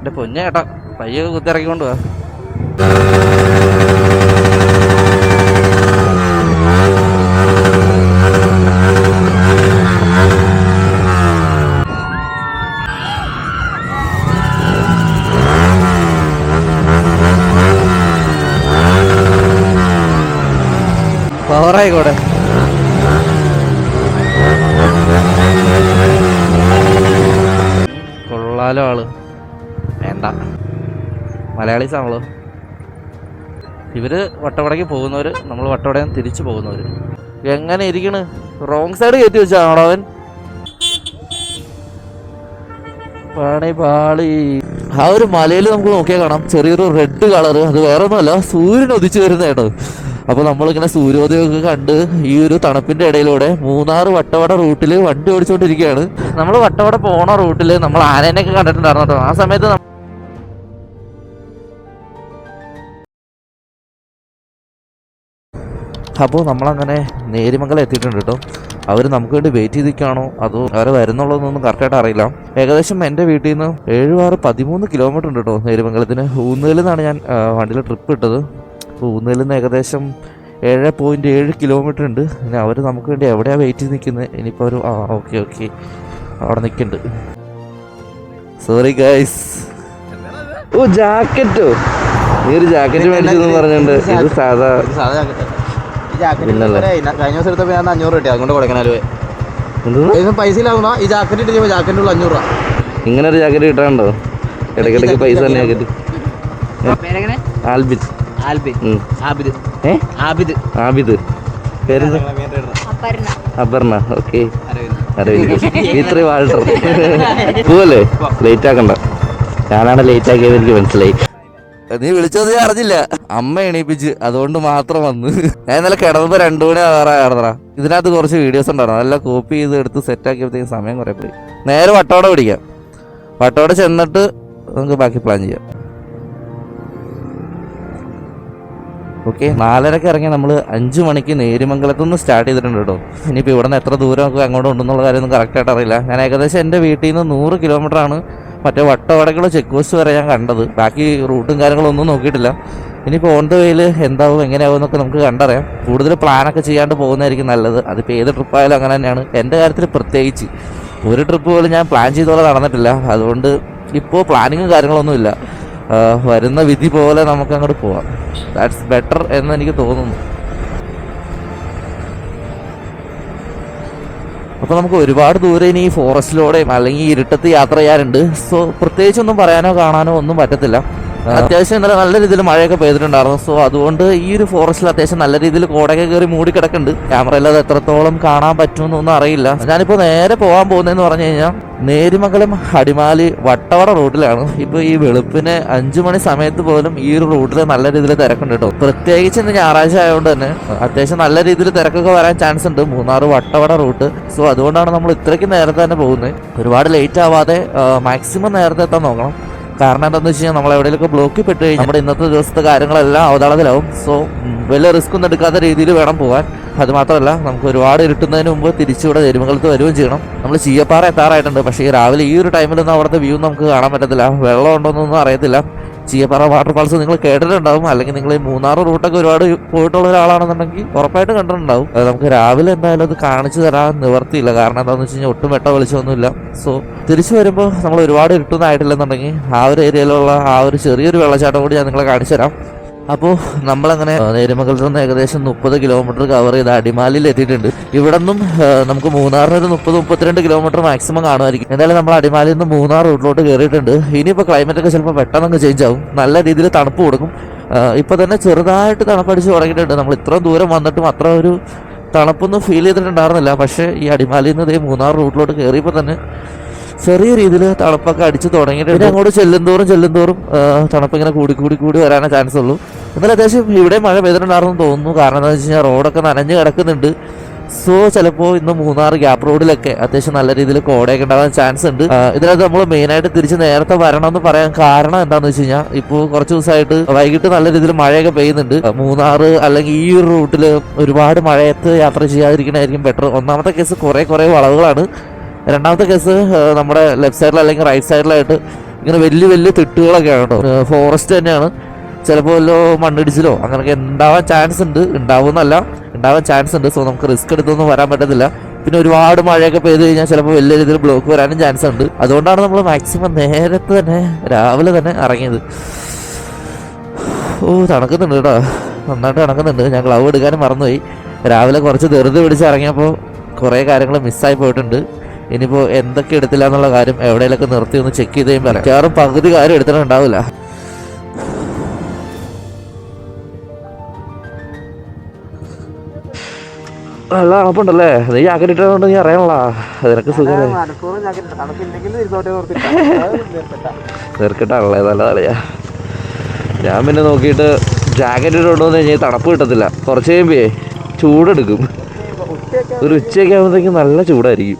എൻ്റെ പൊന്നെ ചേട്ടാ പയ്യൊക്കെ കുത്തിറക്കിക്കൊണ്ട് പോവാ. പവറായിക്കോട്ടെ. കൊള്ളാലോ ആള്. വേണ്ട, മലയാളീസ് ആണല്ലോ ഇവര്. വട്ടവടയ്ക്ക് പോകുന്നവര്, നമ്മൾ വട്ടവടയിൽ നിന്ന് തിരിച്ചു പോകുന്നവര്. എങ്ങനെ ഇരിക്കണ്? റോങ് സൈഡ് കയറ്റി വെച്ചാണോ അവൻ? പണി പാളി. ആ ഒരു മലയിൽ നമുക്ക് നോക്കിയാൽ കാണാം ചെറിയൊരു റെഡ് കളറ്. അത് വേറെ ഒന്നുമല്ല, സൂര്യൻ ഉദിച്ചു വരുന്ന കേട്ടോ. അപ്പോൾ നമ്മളിങ്ങനെ സൂര്യോദയമൊക്കെ കണ്ട് ഈ ഒരു തണുപ്പിൻ്റെ ഇടയിലൂടെ മൂന്നാർ വട്ടവട റൂട്ടിൽ വണ്ടി ഓടിച്ചുകൊണ്ടിരിക്കുകയാണ്. നമ്മൾ വട്ടവട പോണ റൂട്ടിൽ നമ്മൾ ആനേനെയൊക്കെ കണ്ടിട്ടുണ്ടായിരുന്നു കേട്ടോ. ആ സമയത്ത് അപ്പോൾ നമ്മളങ്ങനെ നേരിമംഗലം എത്തിയിട്ടുണ്ട് കേട്ടോ. അവർ നമുക്ക് വേണ്ടി വെയിറ്റ് ചെയ്തിരിക്കുകയാണോ അതോ അവർ വരുന്നുള്ളതെന്നൊന്നും കറക്റ്റായിട്ട് അറിയില്ല. ഏകദേശം എൻ്റെ വീട്ടിൽ നിന്ന് 7-13 കിലോമീറ്റർ ഉണ്ട് കേട്ടോ നേരിമംഗലത്തിന്. ഊന്നുകലിൽ നിന്നാണ് ഞാൻ വണ്ടിയിൽ ട്രിപ്പ് ഇട്ടത്. അപ്പോൾ ഊന്നുകലിൽ നിന്ന് ഏകദേശം 7.7 കിലോമീറ്റർ ഉണ്ട്. ഇനി അവർ നമുക്ക് വേണ്ടി എവിടെയാണ് വെയിറ്റ് ചെയ്ത് നിൽക്കുന്നത്? ഇനിയിപ്പോൾ ഒരു ഓക്കെ അവിടെ നിൽക്കുന്നുണ്ട്. Sorry guys. ഓ ജാക്കറ്റോ? നീ ഒരു ജാക്കറ്റ് മേടിച്ചെന്ന് പറഞ്ഞിട്ടുണ്ട്. ഇത് സാധാ കഴിഞ്ഞ ദിവസം എടുത്തപ്പോൾ ഞാൻ 500 കിട്ടി. അതുകൊണ്ട് കൊടുക്കണല്ലോ പൈസ ഇല്ലാകുമ്പോ ഈ ജാക്കറ്റ് ഇട്ട് ജാക്കറ്റിനുള്ള 500 രൂപ. ഇങ്ങനെ ഒരു ജാക്കറ്റ് കിട്ടാനുണ്ടോ? ഇടയ്ക്കിടയ്ക്ക് പൈസ തന്നെ ജാക്കറ്റ്. ആൽബിൻ. ആബിദ്. പേര് അപർണ. ഓക്കെ. ഇത്രയും വാൾട്ടർ പോവല്ലേ? ലേറ്റ് ആക്കണ്ട. ഞാനാണ് ലേറ്റ് ആക്കിയത്, എനിക്ക് മനസ്സിലായി. നീ വിളിച്ചത് ഞാൻ അറിഞ്ഞില്ല. അമ്മ എണീപ്പിച്ച്, അതുകൊണ്ട് മാത്രം വന്ന്. ഞാൻ ഇന്നലെ കിടന്നപ്പോ 2 മണി കിടന്നടാ. ഇതിനകത്ത് കുറച്ച് വീഡിയോസ് ഉണ്ടായിരുന്നു, അതെല്ലാം കോപ്പി ചെയ്ത് എടുത്ത് സെറ്റ് ആക്കിയപ്പോഴത്തേക്കും സമയം കുറെ പോയി. നേരെ വട്ടവട പിടിക്കാം. വട്ടവട ചെന്നിട്ട് നമുക്ക് ബാക്കി പ്ലാൻ ചെയ്യാം. ഓക്കെ. 4:30 ഇറങ്ങി നമ്മൾ 5 മണിക്ക് നേരിമംഗലത്തു നിന്ന് സ്റ്റാർട്ട് ചെയ്തിട്ടുണ്ട് കേട്ടോ. ഇനിയിപ്പോൾ ഇവിടെ നിന്ന് എത്ര ദൂരം നമുക്ക് അങ്ങോട്ട് ഉണ്ടെന്നുള്ള കാര്യമൊന്നും കറക്റ്റായിട്ട് അറിയില്ല. ഞാൻ ഏകദേശം എൻ്റെ വീട്ടിൽ നിന്ന് 100 കിലോമീറ്ററാണ് മറ്റേ വട്ടവടക്കുള്ള ചെക്ക് പോസ്റ്റ് വരെ ഞാൻ കണ്ടത്. ബാക്കി റൂട്ടും കാര്യങ്ങളൊന്നും നോക്കിയിട്ടില്ല. ഇനിയിപ്പോൾ ഓൺ ദ വേയിൽ എന്താവും എങ്ങനെയാവും എന്നൊക്കെ നമുക്ക് കണ്ടറിയാം. കൂടുതൽ പ്ലാനൊക്കെ ചെയ്യാണ്ട് പോകുന്നതായിരിക്കും നല്ലത്. അതിപ്പോൾ ഏത് ട്രിപ്പായാലും അങ്ങനെ തന്നെയാണ്. എൻ്റെ കാര്യത്തിൽ പ്രത്യേകിച്ച് ഒരു ട്രിപ്പ് പോലും ഞാൻ പ്ലാൻ ചെയ്തോടെ നടന്നിട്ടില്ല. അതുകൊണ്ട് ഇപ്പോൾ പ്ലാനിങ്ങും കാര്യങ്ങളൊന്നുമില്ല. വരുന്ന വിധി പോലെ നമുക്ക് അങ്ങോട്ട് പോവാം. ദാറ്റ്സ് ബെറ്റർ എന്ന് എനിക്ക് തോന്നുന്നു. അപ്പോൾ നമുക്ക് ഒരുപാട് ദൂരം ഇനി ഈ ഫോറസ്റ്റിലൂടെയും അല്ലെങ്കിൽ ഇരുട്ടത്ത് യാത്ര ചെയ്യാറുണ്ട്. സോ പ്രത്യേകിച്ചൊന്നും പറയാനോ കാണാനോ ഒന്നും പറ്റത്തില്ല. അത്യാവശ്യം ഇന്നലെ നല്ല രീതിയിൽ മഴയൊക്കെ പെയ്തിട്ടുണ്ടായിരുന്നു. സോ അതുകൊണ്ട് ഈ ഒരു ഫോറസ്റ്റിൽ അത്യാവശ്യം നല്ല രീതിയിൽ കോടയൊക്കെ കയറി മൂടി കിടക്കുന്നുണ്ട്. ക്യാമറയിൽ അത് എത്രത്തോളം കാണാൻ പറ്റുമെന്നൊന്നും അറിയില്ല. ഞാനിപ്പോൾ നേരെ പോകാൻ പോകുന്നതെന്ന് പറഞ്ഞു കഴിഞ്ഞാൽ നേരിമംഗലം അടിമാലി വട്ടവട റൂട്ടിലാണ്. ഇപ്പോൾ ഈ വെളുപ്പിന് 5 മണി സമയത്ത് പോലും ഈ ഒരു റൂട്ടിൽ നല്ല രീതിയിൽ തിരക്കുണ്ട് കേട്ടോ. പ്രത്യേകിച്ച് ഇന്ന് ഞായറാഴ്ച ആയതുകൊണ്ട് തന്നെ അത്യാവശ്യം നല്ല രീതിയിൽ തിരക്കൊക്കെ വരാൻ ചാൻസ് ഉണ്ട് മൂന്നാർ വട്ടവട റൂട്ട്. സോ അതുകൊണ്ടാണ് നമ്മൾ ഇത്രയ്ക്ക് നേരത്തെ തന്നെ പോകുന്നത്. ഒരുപാട് ലേറ്റ് ആവാതെ മാക്സിമം നേരത്തെ എത്താൻ നോക്കണം. കാരണം എന്താണെന്ന് വെച്ച് കഴിഞ്ഞാൽ നമ്മൾ എവിടെയെങ്കിലൊക്കെ ബ്ലോക്കിൽ പെട്ട് കഴിഞ്ഞാൽ നമ്മുടെ ഇന്നത്തെ ദിവസത്തെ കാര്യങ്ങളെല്ലാം അവതാളത്തിലാവും. സോ വലിയ റിസ്ക് ഒന്നും എടുക്കാത്ത രീതിയിൽ വേണം പോകാൻ. അതുമാത്രമല്ല നമുക്ക് ഒരുപാട് ഇരുട്ടുന്നതിന് മുമ്പ് തിരിച്ചിവിടെ നേരിമംഗലത്ത് വരികയും ചെയ്യണം. നമ്മൾ ചീയപ്പാറ എത്താറായിട്ടുണ്ട്. പക്ഷേ ഈ രാവിലെ ഈ ഒരു ടൈമിലൊന്നും അവിടുത്തെ വ്യൂ നമുക്ക് കാണാൻ പറ്റത്തില്ല. വെള്ളം ഉണ്ടോയെന്നൊന്നും അറിയത്തില്ല. ചീയപ്പാറ വാട്ടർഫാൾസ് നിങ്ങൾ കേട്ടിട്ടുണ്ടാവും. അല്ലെങ്കിൽ നിങ്ങൾ ഈ മൂന്നാർ റൂട്ടൊക്കെ ഒരുപാട് പോയിട്ടുള്ള ഒരാളാണെന്നുണ്ടെങ്കിൽ ഉറപ്പായിട്ട് കണ്ടിട്ടുണ്ടാവും. നമുക്ക് രാവിലെ എന്തായാലും അത് കാണിച്ചു തരാൻ നിവർത്തിയില്ല. കാരണം എന്താണെന്ന് വെച്ച് കഴിഞ്ഞാൽ ഒട്ടും വെട്ട വെളിച്ചമൊന്നുമില്ല. സോ തിരിച്ചു വരുമ്പോൾ നമ്മൾ ഒരുപാട് ഇരുട്ടൊന്നും ആയിട്ടില്ലെന്നുണ്ടെങ്കിൽ ആ ഒരു ഏരിയയിലുള്ള ആ ഒരു ചെറിയൊരു വെള്ളച്ചാട്ടം കൂടി ഞാൻ നിങ്ങളെ കാണിച്ചു തരാം. അപ്പോൾ നമ്മളങ്ങനെ നേരിമംഗലത്ത് നിന്ന് ഏകദേശം 30 കിലോമീറ്റർ കവർ ചെയ്ത് അടിമാലിയിൽ എത്തിയിട്ടുണ്ട്. ഇവിടെ നിന്നും നമുക്ക് മൂന്നാറിന് ഒരു 30-32 കിലോമീറ്റർ മാക്സിമം കാണുമായിരിക്കും. എന്തായാലും നമ്മൾ അടിമാലിയിൽ നിന്ന് മൂന്നാർ റൂട്ടിലോട്ട് കയറിയിട്ടുണ്ട്. ഇനിയിപ്പോൾ ക്ലൈമറ്റൊക്കെ ചിലപ്പോൾ പെട്ടെന്ന് ചേഞ്ച് ആവും. നല്ല രീതിയിൽ തണുപ്പ് കൊടുക്കും. ഇപ്പോൾ തന്നെ ചെറുതായിട്ട് തണുപ്പടിച്ച് തുടങ്ങിയിട്ടുണ്ട്. നമ്മൾ ഇത്രയും ദൂരം വന്നിട്ടും അത്ര ഒരു തണുപ്പൊന്നും ഫീൽ ചെയ്തിട്ടുണ്ടായിരുന്നില്ല. പക്ഷേ ഈ അടിമാലിയിൽ നിന്ന് മൂന്നാർ റൂട്ടിലോട്ട് കയറിയപ്പോൾ തന്നെ ചെറിയ രീതിയിൽ തണുപ്പൊക്കെ അടിച്ച് തുടങ്ങിയിട്ട് അങ്ങോട്ട് ചെല്ലുന്തോറും തണുപ്പ് ഇങ്ങനെ കൂടി വരാനേ ചാൻസ് ഉള്ളൂ. എന്നാലും അത്യാവശ്യം ഇവിടെ മഴ പെയ്തിട്ടുണ്ടായിരുന്നു തോന്നുന്നു. കാരണം എന്താണെന്ന് വെച്ച് കഴിഞ്ഞാൽ റോഡൊക്കെ നനഞ്ഞ് കിടക്കുന്നുണ്ട്. സോ ചിലപ്പോൾ ഇന്ന് മൂന്നാർ ഗ്യാപ്പ് റോഡിലൊക്കെ അത്യാവശ്യം നല്ല രീതിയിൽ കോടയൊക്കെ ഉണ്ടാകാൻ ചാൻസ് ഉണ്ട്. ഇതിനകത്ത് നമ്മൾ മെയിനായിട്ട് തിരിച്ച് നേരത്തെ വരണമെന്ന് പറയാൻ കാരണം എന്താണെന്ന് വെച്ച് കഴിഞ്ഞാൽ ഇപ്പോൾ കുറച്ച് ദിവസമായിട്ട് വൈകിട്ട് നല്ല രീതിയിൽ മഴയൊക്കെ പെയ്യുന്നുണ്ട്. മൂന്നാർ അല്ലെങ്കിൽ ഈ ഒരു റൂട്ടിൽ ഒരുപാട് മഴയത്ത് യാത്ര ചെയ്യാതിരിക്കണമായിരിക്കും ബെറ്റർ. ഒന്നാമത്തെ കേസ് കുറേ വളവുകളാണ്. രണ്ടാമത്തെ കേസ് നമ്മുടെ ലെഫ്റ്റ് സൈഡിൽ അല്ലെങ്കിൽ റൈറ്റ് സൈഡിലായിട്ട് ഇങ്ങനെ വലിയ വലിയ തിട്ടുകളൊക്കെയാണ് കേട്ടോ. ഫോറസ്റ്റ് തന്നെയാണ്. ചിലപ്പോൾ വല്ലോ മണ്ണിടിച്ചിലോ അങ്ങനെയൊക്കെ ഉണ്ടാവാൻ ചാൻസ് ഉണ്ട്. ഉണ്ടാവാൻ ചാൻസ് ഉണ്ട്. സോ നമുക്ക് റിസ്ക് എടുത്തൊന്നും വരാൻ പറ്റത്തില്ല. പിന്നെ ഒരുപാട് മഴയൊക്കെ പെയ്ത് കഴിഞ്ഞാൽ ചിലപ്പോൾ വലിയ രീതിയിൽ ബ്ലോക്ക് വരാനും ചാൻസ് ഉണ്ട്. അതുകൊണ്ടാണ് നമ്മൾ മാക്സിമം നേരത്തെ തന്നെ രാവിലെ തന്നെ ഇറങ്ങിയത്. തണുക്കുന്നുണ്ട് കേട്ടോ, നന്നായിട്ട് തണുക്കുന്നുണ്ട്. ഞാൻ ഗ്ലൗ എടുക്കാനും മറന്നുപോയി. രാവിലെ കുറച്ച് ധൃതി പിടിച്ച് ഇറങ്ങിയപ്പോൾ കുറേ കാര്യങ്ങൾ മിസ്സായി പോയിട്ടുണ്ട്. ഇനിയിപ്പോൾ എന്തൊക്കെ എടുത്തില്ല എന്നുള്ള കാര്യം എവിടെയെങ്കിലൊക്കെ നിർത്തി ഒന്ന് ചെക്ക് ചെയ്ത് കഴിയുമ്പോൾ മിക്കവാറും പകുതി കാര്യം എടുത്തിട്ടുണ്ടാവില്ല. നല്ല തണുപ്പുണ്ടല്ലേ? നീ ജാക്കറ്റ് ഇട്ടതുകൊണ്ട് നീ അറിയാനുള്ള നിനക്ക് സുഖമല്ലേ? തീർക്കിട്ടാണല്ലേ? നല്ല കളിയാ. ഞാൻ പിന്നെ നോക്കിയിട്ട് ജാക്കറ്റ് ഇട്ടുകൊണ്ടു കഴിഞ്ഞാൽ തണുപ്പ് കിട്ടത്തില്ല. കുറച്ച് കഴിയുമ്പേ ചൂടെടുക്കും. ഒരു ഉച്ചയൊക്കെ ആകുമ്പോഴത്തേക്കും നല്ല ചൂടായിരിക്കും.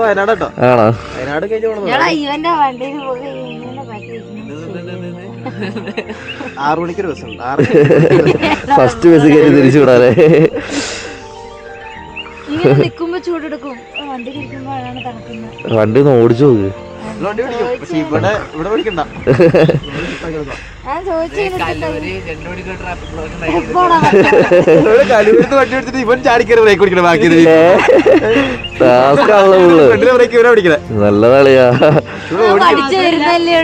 വയനാടോ? ആണോ? വയനാട് കഴിഞ്ഞ് ആറു മണിക്കൊരു ബസ്സുണ്ട്. ഫസ്റ്റ് ബസ് കയറി തിരിച്ചു വിടാല്ലേ? വണ്ടി ഒന്ന് ഓടിച്ചു നോക്ക്. ഇവിടെ പഠിക്കണ്ട. വണ്ടി എടുത്തിട്ട് ഇവൻ ചാടിക്കറി ബ്രേക്ക് പിടിക്കണം. ബാക്കി നല്ല കളിയാ.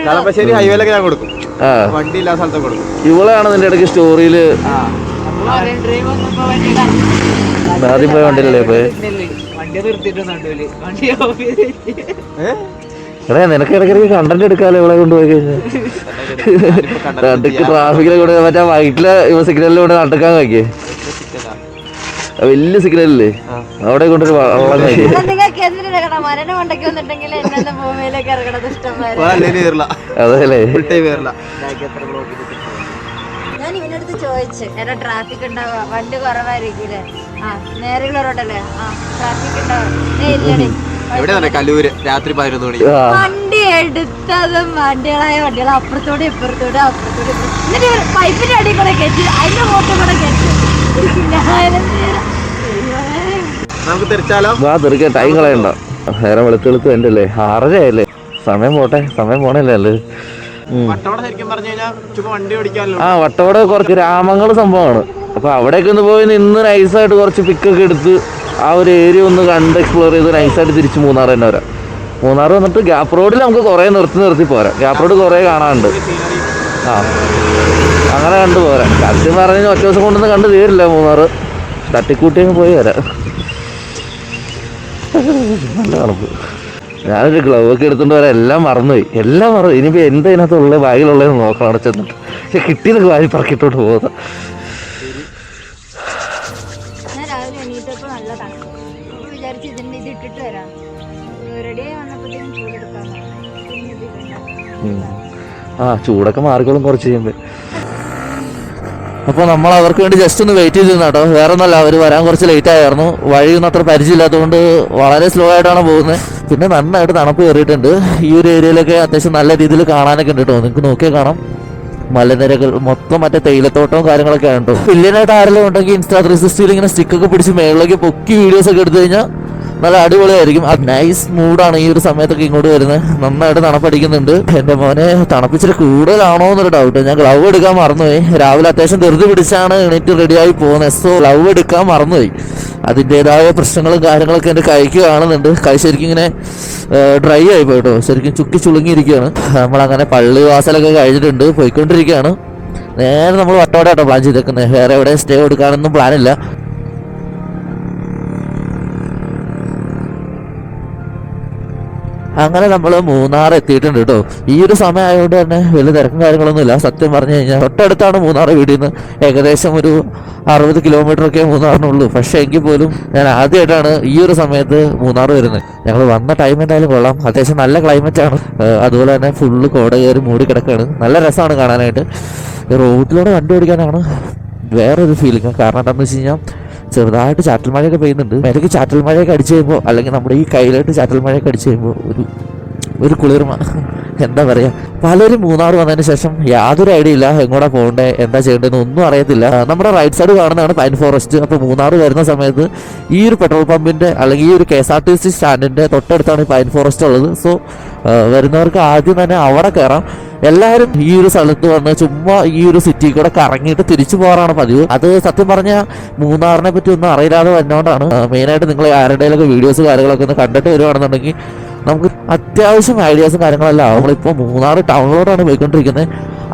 കളമശ്ശേരി ഹൈവേയിലൊക്കെ ഞാൻ കൊടുക്കും. വണ്ടി ഇല്ലാത്ത സ്ഥലത്തൊക്കെ കൊടുക്കും. ഇവളാണ് നിന്റെ ഇടയ്ക്ക് സ്റ്റോറിയില് ആദ്യം പോയ വണ്ടിയിലല്ലേ പോയി? എടാ നിനക്ക് ഇടയ്ക്കിടയ്ക്ക് കണ്ടന്റ് എടുക്കാമല്ലോ ഇവിടെ കൊണ്ടുപോയി കഴിഞ്ഞാൽ. ട്രാഫിക്കിലെ കൂടെ മറ്റേ വൈറ്റിലെ സിഗ്നലിലൂടെ നടക്കാൻ കഴിക്കേ? വലിയ സിഗ്നലില്ലേ അവിടെ കൊണ്ടൊരു വള്ളം കഴിക്കും. അതല്ലേ? ഞാൻ ഇവനടുത്ത് ചോദിച്ചു എടാ ട്രാഫിക് ഉണ്ടാവുക, വണ്ടി കുറവായിരിക്കില്ലേ? നേരെയുള്ള റോഡല്ലേ? ട്രാഫിക് ഉണ്ടാവുക. കല്ലൂര് രാത്രി 11 മണി. വണ്ടി എടുത്തതും വണ്ടികളെ അപ്പുറത്തോടെ ഇപ്പുറത്തോടെ എന്നിട്ട് പൈപ്പിന്റെ അടിയിൽ കൂടെ കെട്ടി അതിന്റെ മോട്ടിൽ കൂടെ കെട്ടി. നമുക്ക് തിരിച്ചാലോ? തെറിക്കാൻ ടൈം കളയണ്ട. നേരം വെളുത്തെളുത്ത് എൻ്റെ അല്ലേ? 6:30 ആയല്ലേ? സമയം പോട്ടെ, സമയം പോണല്ലേ അല്ലേ? വട്ടവട കുറച്ച് ഗ്രാമങ്ങൾ സംഭവമാണ്. അപ്പൊ അവിടേക്ക് ഒന്ന് പോയി നിന്ന് നൈസായിട്ട് കുറച്ച് പിക്കൊക്കെ എടുത്ത് ആ ഒരു ഏരിയ ഒന്ന് കണ്ട് എക്സ്പ്ലോർ ചെയ്ത് നൈസായിട്ട് തിരിച്ച് മൂന്നാർ തന്നെ വരാം. മൂന്നാർ വന്നിട്ട് ഗ്യാപ്പ് റോഡിൽ നമുക്ക് കുറേ നിർത്തി പോരാം. ഗ്യാപ്പ് റോഡ് കുറേ കാണാനുണ്ട്. അങ്ങനെ കണ്ടു പോരാം. സത്യം പറഞ്ഞാൽ ഒറ്റ ദിവസം കൊണ്ടൊന്നും കണ്ടു തീരില്ല മൂന്നാർ. തട്ടിക്കൂട്ടിയൊക്കെ പോയി വരാം. നല്ല തണുപ്പ്. ഞാനൊരു ഗ്ലൗ ഒക്കെ എടുത്തുകൊണ്ട് വരാം. എല്ലാം മറന്നുപോയി. ഇനിയിപ്പോൾ എന്താ ഇതിനകത്തുള്ള ബാഗിലുള്ളതെന്ന് നോക്കണം അവിടെ ചെന്നിട്ട്. പക്ഷെ കിട്ടിയതൊക്കെ വാരി പറക്കിട്ടോട്ട് പോകുന്നത്. ചൂടൊക്കെ മാറിക്കോളും കുറച്ച് ചെയ്യുമ്പോൾ. അപ്പോൾ നമ്മൾ അവർക്ക് വേണ്ടി ജസ്റ്റ് ഒന്ന് വെയിറ്റ് ചെയ്തിരുന്നു കേട്ടോ. വേറെ ഒന്നല്ല, അവർ വരാൻ കുറച്ച് ലേറ്റ് ആയിരുന്നു. വഴിയൊന്നും അത്ര പരിചയമില്ലാത്തതുകൊണ്ട് വളരെ സ്ലോ ആയിട്ടാണ് പോകുന്നത്. പിന്നെ നന്നായിട്ട് തണുപ്പ് കയറിയിട്ടുണ്ട്. ഈ ഒരു ഏരിയയിലൊക്കെ അത്യാവശ്യം നല്ല രീതിയിൽ കാണാനൊക്കെ ഉണ്ട് കേട്ടോ. നിങ്ങൾക്ക് നോക്കിയാൽ കാണാം. മലനിരകൾ മൊത്തം മറ്റേ തേയിലത്തോട്ടവും കാര്യങ്ങളൊക്കെ ആണ് കേട്ടോ. വില്യനായിട്ട് ആരെല്ലാം ഉണ്ടെങ്കിൽ ഇൻസ്റ്റാ 360 ഇങ്ങനെ സ്റ്റിക്കൊക്കെ പിടിച്ച് മേളിലേക്ക് പൊക്കി വീഡിയോസ് ഒക്കെ എടുത്തു കഴിഞ്ഞാൽ നല്ല അടിപൊളിയായിരിക്കും. നൈസ് മൂഡാണ് ഈ ഒരു സമയത്തൊക്കെ ഇങ്ങോട്ട് വരുന്നത്. നന്നായിട്ട് തണുപ്പടിക്കുന്നുണ്ട്. എൻ്റെ മോനെ തണുപ്പിച്ചിട്ട് കൂടുതലാണോ എന്നൊരു ഡൗട്ട്. ഞാൻ ഗ്ലൗ എടുക്കാൻ മറന്നുപോയി. രാവിലെ അത്യാവശ്യം ധൃതി പിടിച്ചാണ് എണീറ്റ് റെഡിയായി പോകുന്നത്. സോ ഗ്ലൗ എടുക്കാൻ മറന്നുപോയി. അതിൻ്റെതായ പ്രശ്നങ്ങളും കാര്യങ്ങളൊക്കെ എൻ്റെ കൈക്ക് കാണുന്നുണ്ട്. കൈ ശരിക്കും ഇങ്ങനെ ഡ്രൈ ആയി പോയിട്ടോ. ശരിക്കും ചുക്കി ചുളുങ്ങിയിരിക്കുകയാണ്. നമ്മളങ്ങനെ പള്ളി വാസലൊക്കെ കഴിഞ്ഞിട്ടുണ്ട്, പോയിക്കൊണ്ടിരിക്കുകയാണ്. നേരെ നമ്മൾ വട്ടോടെ ആട്ടോ പ്ലാൻ ചെയ്തേക്കുന്നത്. വേറെ എവിടെ സ്റ്റേ കൊടുക്കാനൊന്നും പ്ലാനില്ല. അങ്ങനെ നമ്മൾ മൂന്നാർ എത്തിയിട്ടുണ്ട് കേട്ടോ. ഈ ഒരു സമയം ആയതുകൊണ്ട് തന്നെ വലിയ തിരക്കും കാര്യങ്ങളൊന്നുമില്ല. സത്യം പറഞ്ഞു കഴിഞ്ഞാൽ തൊട്ടടുത്താണ് മൂന്നാർ വീട്ടിൽ നിന്ന്. ഏകദേശം ഒരു 60 കിലോമീറ്ററൊക്കെ മൂന്നാറിനുള്ളൂ. പക്ഷേ എങ്കിൽ പോലും ഞാൻ ആദ്യമായിട്ടാണ് ഈ ഒരു സമയത്ത് മൂന്നാർ വരുന്നത്. ഞങ്ങൾ വന്ന ടൈം എന്തായാലും കൊള്ളാം. അത്യാവശ്യം നല്ല ക്ലൈമറ്റാണ്. അതുപോലെ തന്നെ ഫുള്ള് കോട കയറി മൂടി കിടക്കുകയാണ്. നല്ല രസമാണ് കാണാനായിട്ട്. റോഡിലൂടെ വണ്ടി ഓടിക്കാനാണ് വേറൊരു ഫീലിംഗ്. കാരണം എന്താണെന്ന് വെച്ച് കഴിഞ്ഞാൽ ചെറുതായിട്ട് ചാറ്റൽ മഴയൊക്കെ പെയ്യുന്നുണ്ട്. ഇടയ്ക്ക് ചാറ്റൽ മഴയൊക്കെ അടിച്ചു കഴിയുമ്പോൾ, അല്ലെങ്കിൽ നമ്മുടെ ഈ കയ്യിലായിട്ട് ചാറ്റൽ മഴയൊക്കെ അടിച്ചു കഴിയുമ്പോൾ ഒരു കുളിർമ എന്താ പറയുക, പലരും മൂന്നാർ വന്നതിന് ശേഷം യാതൊരു ഐഡിയ ഇല്ല എങ്ങോട്ടാ പോകണ്ടേ, എന്താ ചെയ്യേണ്ടതെന്ന് ഒന്നും അറിയത്തില്ല. നമ്മുടെ റൈറ്റ് സൈഡ് കാണുന്നതാണ് പൈൻ ഫോറസ്റ്റ്. അപ്പോൾ മൂന്നാർ വരുന്ന സമയത്ത് ഈ ഒരു പെട്രോൾ പമ്പിൻ്റെ അല്ലെങ്കിൽ ഈ ഒരു KSRTC സ്റ്റാൻഡിൻ്റെ തൊട്ടടുത്താണ് ഈ പൈൻ ഫോറസ്റ്റ് ഉള്ളത്. സോ വരുന്നവർക്ക് ആദ്യം തന്നെ അവിടെ കയറാം. എല്ലാവരും ഈ ഒരു സ്ഥലത്ത് വന്ന് ചുമ്മാ ഈ ഒരു സിറ്റി കൂടെ കറങ്ങിയിട്ട് തിരിച്ചു പോകാറാണ് പതിവ്. അത് സത്യം പറഞ്ഞാൽ മൂന്നാറിനെ പറ്റി ഒന്നും അറിയില്ലാതെ വന്നോണ്ടാണ്. മെയിനായിട്ട് നിങ്ങൾ ആരുടെയൊക്കെ വീഡിയോസ് കാര്യങ്ങളൊക്കെ ഒന്ന് കണ്ടിട്ട് വരുവാണെന്നുണ്ടെങ്കിൽ നമുക്ക് അത്യാവശ്യം ഐഡിയാസും കാര്യങ്ങളെല്ലാം. നമ്മളിപ്പോൾ മൂന്നാർ ടൗണിലോട്ടാണ് പോയിക്കൊണ്ടിരിക്കുന്നത്.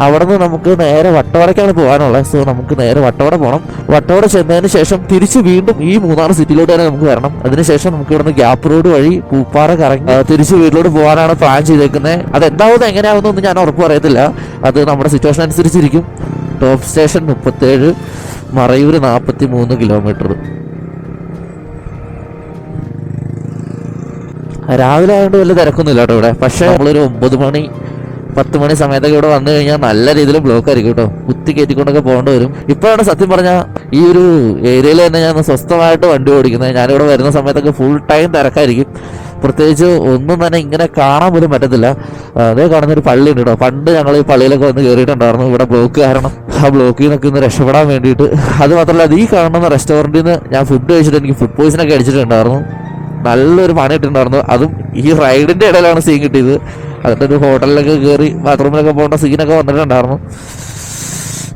അവിടെ നിന്ന് നമുക്ക് നേരെ വട്ടവടയ്ക്കാണ് പോകാനുള്ളത്. സോ നമുക്ക് നേരെ വട്ടവട പോകണം. വട്ടവട ചെന്നതിന് ശേഷം തിരിച്ച് വീണ്ടും ഈ മൂന്നാർ സിറ്റിയിലോട്ട് തന്നെ നമുക്ക് വരണം. അതിനുശേഷം നമുക്ക് ഇവിടുന്ന് ഗ്യാപ്പ് റോഡ് വഴി പൂപ്പാറ കറങ്ങി തിരിച്ച് വീട്ടിലോട്ട് പോകാനാണ് പ്ലാൻ ചെയ്തേക്കുന്നത്. അതെന്താവുന്നത് എങ്ങനെയാവുന്നൊന്നും ഞാൻ ഉറപ്പ് പറയത്തില്ല. അത് നമ്മുടെ സിറ്റുവേഷൻ അനുസരിച്ചിരിക്കും. Top station 37, Marayoor 43 kilometre. രാവിലെ ആയതുകൊണ്ട് വലിയ തിരക്കൊന്നുമില്ല കേട്ടോ ഇവിടെ. പക്ഷേ നമ്മളൊരു 9 മണി 10 മണി സമയത്തൊക്കെ ഇവിടെ വന്നു കഴിഞ്ഞാൽ നല്ല രീതിയിൽ ബ്ലോക്ക് ആയിരിക്കും കേട്ടോ. കുത്തി കയറ്റിക്കൊണ്ടൊക്കെ പോകേണ്ടി വരും. ഇപ്പോഴാണ് സത്യം പറഞ്ഞാൽ ഈ ഒരു ഏരിയയിൽ തന്നെ ഞാൻ സ്വസ്ഥമായിട്ട് വണ്ടി ഓടിക്കുന്നത്. ഞാനിവിടെ വരുന്ന സമയത്തൊക്കെ ഫുൾ ടൈം തിരക്കായിരിക്കും. പ്രത്യേകിച്ച് ഒന്നും തന്നെ ഇങ്ങനെ കാണാൻ പോലും പറ്റത്തില്ല. അതേ കാണുന്നൊരു പള്ളി ഉണ്ട് കേട്ടോ. പണ്ട് ഞങ്ങൾ ഈ പള്ളിയിലൊക്കെ വന്ന് കയറിയിട്ടുണ്ടായിരുന്നു. ഇവിടെ ബ്ലോക്ക് കാരണം ആ ബ്ലോക്കിൽ നിന്നൊക്കെ ഒന്ന് രക്ഷപ്പെടാൻ വേണ്ടിയിട്ട്. അത് മാത്രമല്ല, അത് ഈ കാണുന്ന റെസ്റ്റോറൻറ്റിൽ നിന്ന് ഞാൻ ഫുഡ് കഴിച്ചിട്ട് എനിക്ക് ഫുഡ് പോയിസനൊക്കെ അടിച്ചിട്ടുണ്ടായിരുന്നു. നല്ലൊരു പണി ഇട്ടുണ്ടായിരുന്നു. അതും ഈ റൈഡിൻ്റെ ഇടയിലാണ് സീൻ കിട്ടിയത്. അതിൻ്റെ ഒരു ഹോട്ടലിലൊക്കെ കയറി ബാത്റൂമിലൊക്കെ പോകേണ്ട സീനൊക്കെ വന്നിട്ടുണ്ടായിരുന്നു.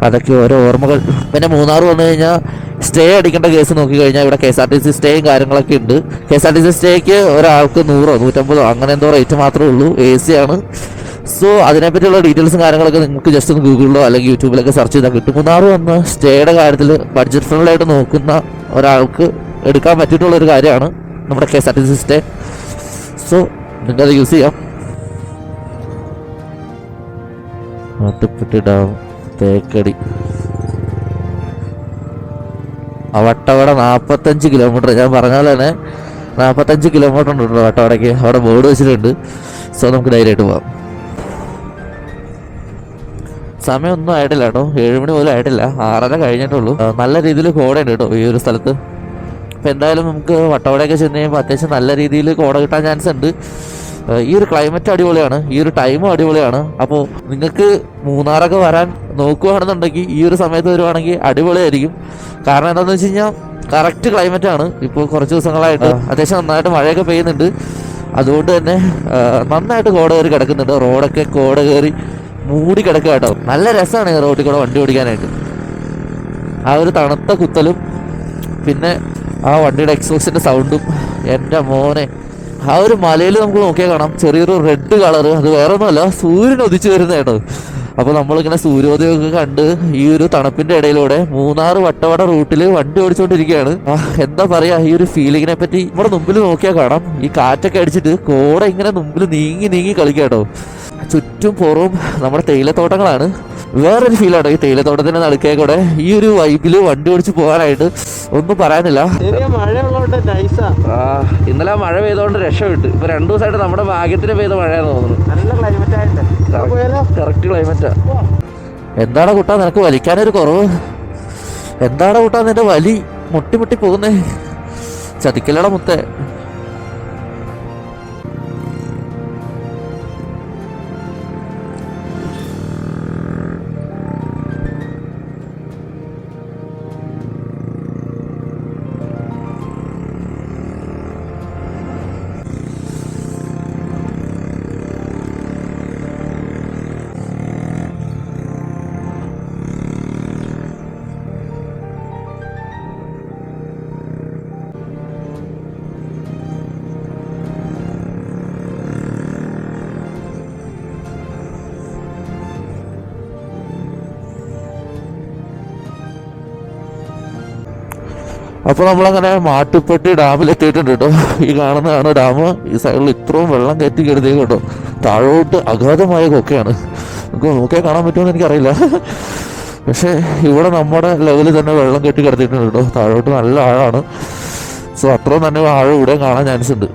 അതൊക്കെ ഓരോ ഓർമ്മകൾ. പിന്നെ മൂന്നാർ വന്നു കഴിഞ്ഞാൽ സ്റ്റേ അടിക്കേണ്ട കേസ് നോക്കിക്കഴിഞ്ഞാൽ ഇവിടെ KSRTC സ്റ്റേയും കാര്യങ്ങളൊക്കെ ഉണ്ട്. KSRTC സ്റ്റേക്ക് ഒരാൾക്ക് 100 150 അങ്ങനെ എന്തോ റേറ്റ് മാത്രമേ ഉള്ളൂ. AC ആണ്. സോ അതിനെപ്പറ്റിയുള്ള ഡീറ്റെയിൽസും കാര്യങ്ങളൊക്കെ നിങ്ങൾക്ക് ജസ്റ്റ് ഒന്ന് ഗൂഗിളിലോ അല്ലെങ്കിൽ യൂട്യൂബിലൊക്കെ സെർച്ച് ചെയ്താൽ കിട്ടും. മൂന്നാർ വന്ന് സ്റ്റേയുടെ കാര്യത്തിൽ ബഡ്ജറ്റ് ഫ്രണ്ട്ലി ആയിട്ട് നോക്കുന്ന ഒരാൾക്ക് എടുക്കാൻ പറ്റിയിട്ടുള്ളൊരു കാര്യമാണ് നമ്മുടെ KSRTC സ്റ്റേ. സോ നിങ്ങൾക്കത് യൂസ് ചെയ്യാം. Mattupetty dam, Thekkady, Vattavada 45 kilometre. ഞാൻ പറഞ്ഞ പോലെ തന്നെ 45 കിലോമീറ്റർ ഉണ്ട് കേട്ടോ വട്ടവടയ്ക്ക്. അവിടെ ബോർഡ് വെച്ചിട്ടുണ്ട്. സോ നമുക്ക് ധൈര്യമായിട്ട് പോവാം. സമയമൊന്നും ആയിട്ടില്ല കേട്ടോ. 7 മണി പോലും ആയിട്ടില്ല. 6:30 കഴിഞ്ഞിട്ടുള്ളൂ. നല്ല രീതിയിൽ കോടയുണ്ട് കേട്ടോ ഈ ഒരു സ്ഥലത്ത്. അപ്പോൾ എന്തായാലും നമുക്ക് വട്ടവടയൊക്കെ ചെന്ന് കഴിയുമ്പോൾ അത്യാവശ്യം നല്ല രീതിയിൽ കോട കിട്ടാൻ ചാൻസ് ഉണ്ട്. ഈ ഒരു ക്ലൈമറ്റ് അടിപൊളിയാണ്, ഈ ഒരു ടൈമും അടിപൊളിയാണ്. അപ്പോൾ നിങ്ങൾക്ക് മൂന്നാറൊക്കെ വരാൻ നോക്കുകയാണെന്നുണ്ടെങ്കിൽ ഈ ഒരു സമയത്ത് വരുവാണെങ്കിൽ അടിപൊളിയായിരിക്കും. കാരണം എന്താണെന്ന് വെച്ച് കഴിഞ്ഞാൽ കറക്റ്റ് ക്ലൈമറ്റാണ്. ഇപ്പോൾ കുറച്ച് ദിവസങ്ങളായിട്ട് അത്യാവശ്യം നന്നായിട്ട് മഴയൊക്കെ പെയ്യുന്നുണ്ട്. അതുകൊണ്ട് തന്നെ നന്നായിട്ട് കോട കയറി കിടക്കുന്നുണ്ട്. റോഡൊക്കെ കോട കയറി മൂടി കിടക്കുക കേട്ടോ. നല്ല രസമാണ് ഈ റോഡിൽ കൂടെ വണ്ടി ഓടിക്കാനായിട്ട്. ആ ഒരു തണുത്ത കുത്തലും പിന്നെ ആ വണ്ടിയുടെ എക്സോസിൻ്റെ സൗണ്ടും, എൻ്റെ മോനെ. ആ ഒരു മലയിൽ നമുക്ക് നോക്കിയാൽ കാണാം ചെറിയൊരു റെഡ് കളറ്. അത് വേറെ ഒന്നുമല്ല, സൂര്യൻ ഉദിച്ചു വരുന്ന കേട്ടോ. അപ്പോൾ നമ്മളിങ്ങനെ സൂര്യോദയമൊക്കെ കണ്ട് ഈ ഒരു തണുപ്പിൻ്റെ ഇടയിലൂടെ മൂന്നാർ വട്ടവട റൂട്ടിൽ വണ്ടി ഓടിച്ചുകൊണ്ടിരിക്കുകയാണ്. എന്താ പറയുക, ഈ ഒരു ഫീലിങ്ങിനെ പറ്റി നമ്മുടെ മുമ്പിൽ നോക്കിയാൽ കാണാം. ഈ കാറ്റൊക്കെ അടിച്ചിട്ട് കോട ഇങ്ങനെ മുമ്പിൽ നീങ്ങി നീങ്ങി കളിക്കുക കേട്ടോ. ചുറ്റും പുറവും നമ്മുടെ തേയിലത്തോട്ടങ്ങളാണ്. വേറൊരു ഫീലാണ് ഈ തേയിലത്തോട്ടത്തിൻ്റെ നടുക്കേ കൂടെ ഈ ഒരു വൈബിൽ വണ്ടി ഓടിച്ച് പോകാനായിട്ട്. ഒന്നും പറയാനില്ല. ഇന്നലെ മഴ പെയ്തോണ്ട് രക്ഷപ്പെട്ടു. ഇപ്പൊ 2 ദിവസമായിട്ട് നമ്മുടെ ഭാഗ്യത്തിന് പെയ്ത മഴയാന്ന് തോന്നുന്നു. നല്ല ക്ലൈമറ്റ്, കറക്റ്റ് ക്ലൈമറ്റാ. എന്താണ് കുട്ടാ നിനക്ക് വലിക്കാനൊരു കുറവ്? എന്താണ് കുട്ടാ നിന്റെ വലി മുട്ടി മുട്ടി പോകുന്നേ? ചതിക്കലട മുത്തേ. അപ്പോൾ നമ്മളങ്ങനെ മാട്ടുപ്പെട്ടി ഡാമിലെത്തിയിട്ടുണ്ട് കേട്ടോ. ഈ കാണുന്നതാണ് ഡാം. ഈ സൈഡിൽ ഇത്രയും വെള്ളം കയറ്റി കരുതിയത് കേട്ടോ. താഴോട്ട് അഗാധമായ കൊക്കയാണ്. നമുക്ക് നോക്കിയാൽ കാണാൻ പറ്റുമെന്ന് എനിക്കറിയില്ല. പക്ഷേ ഇവിടെ നമ്മുടെ ലെവലിൽ തന്നെ വെള്ളം കെട്ടി കിടത്തിയിട്ടുണ്ട് കേട്ടോ. താഴോട്ട് നല്ല ആഴമാണ്. സോ അത്രയും തന്നെ ആഴം ഇവിടെ കാണാൻ ചാൻസ് ഉണ്ട്.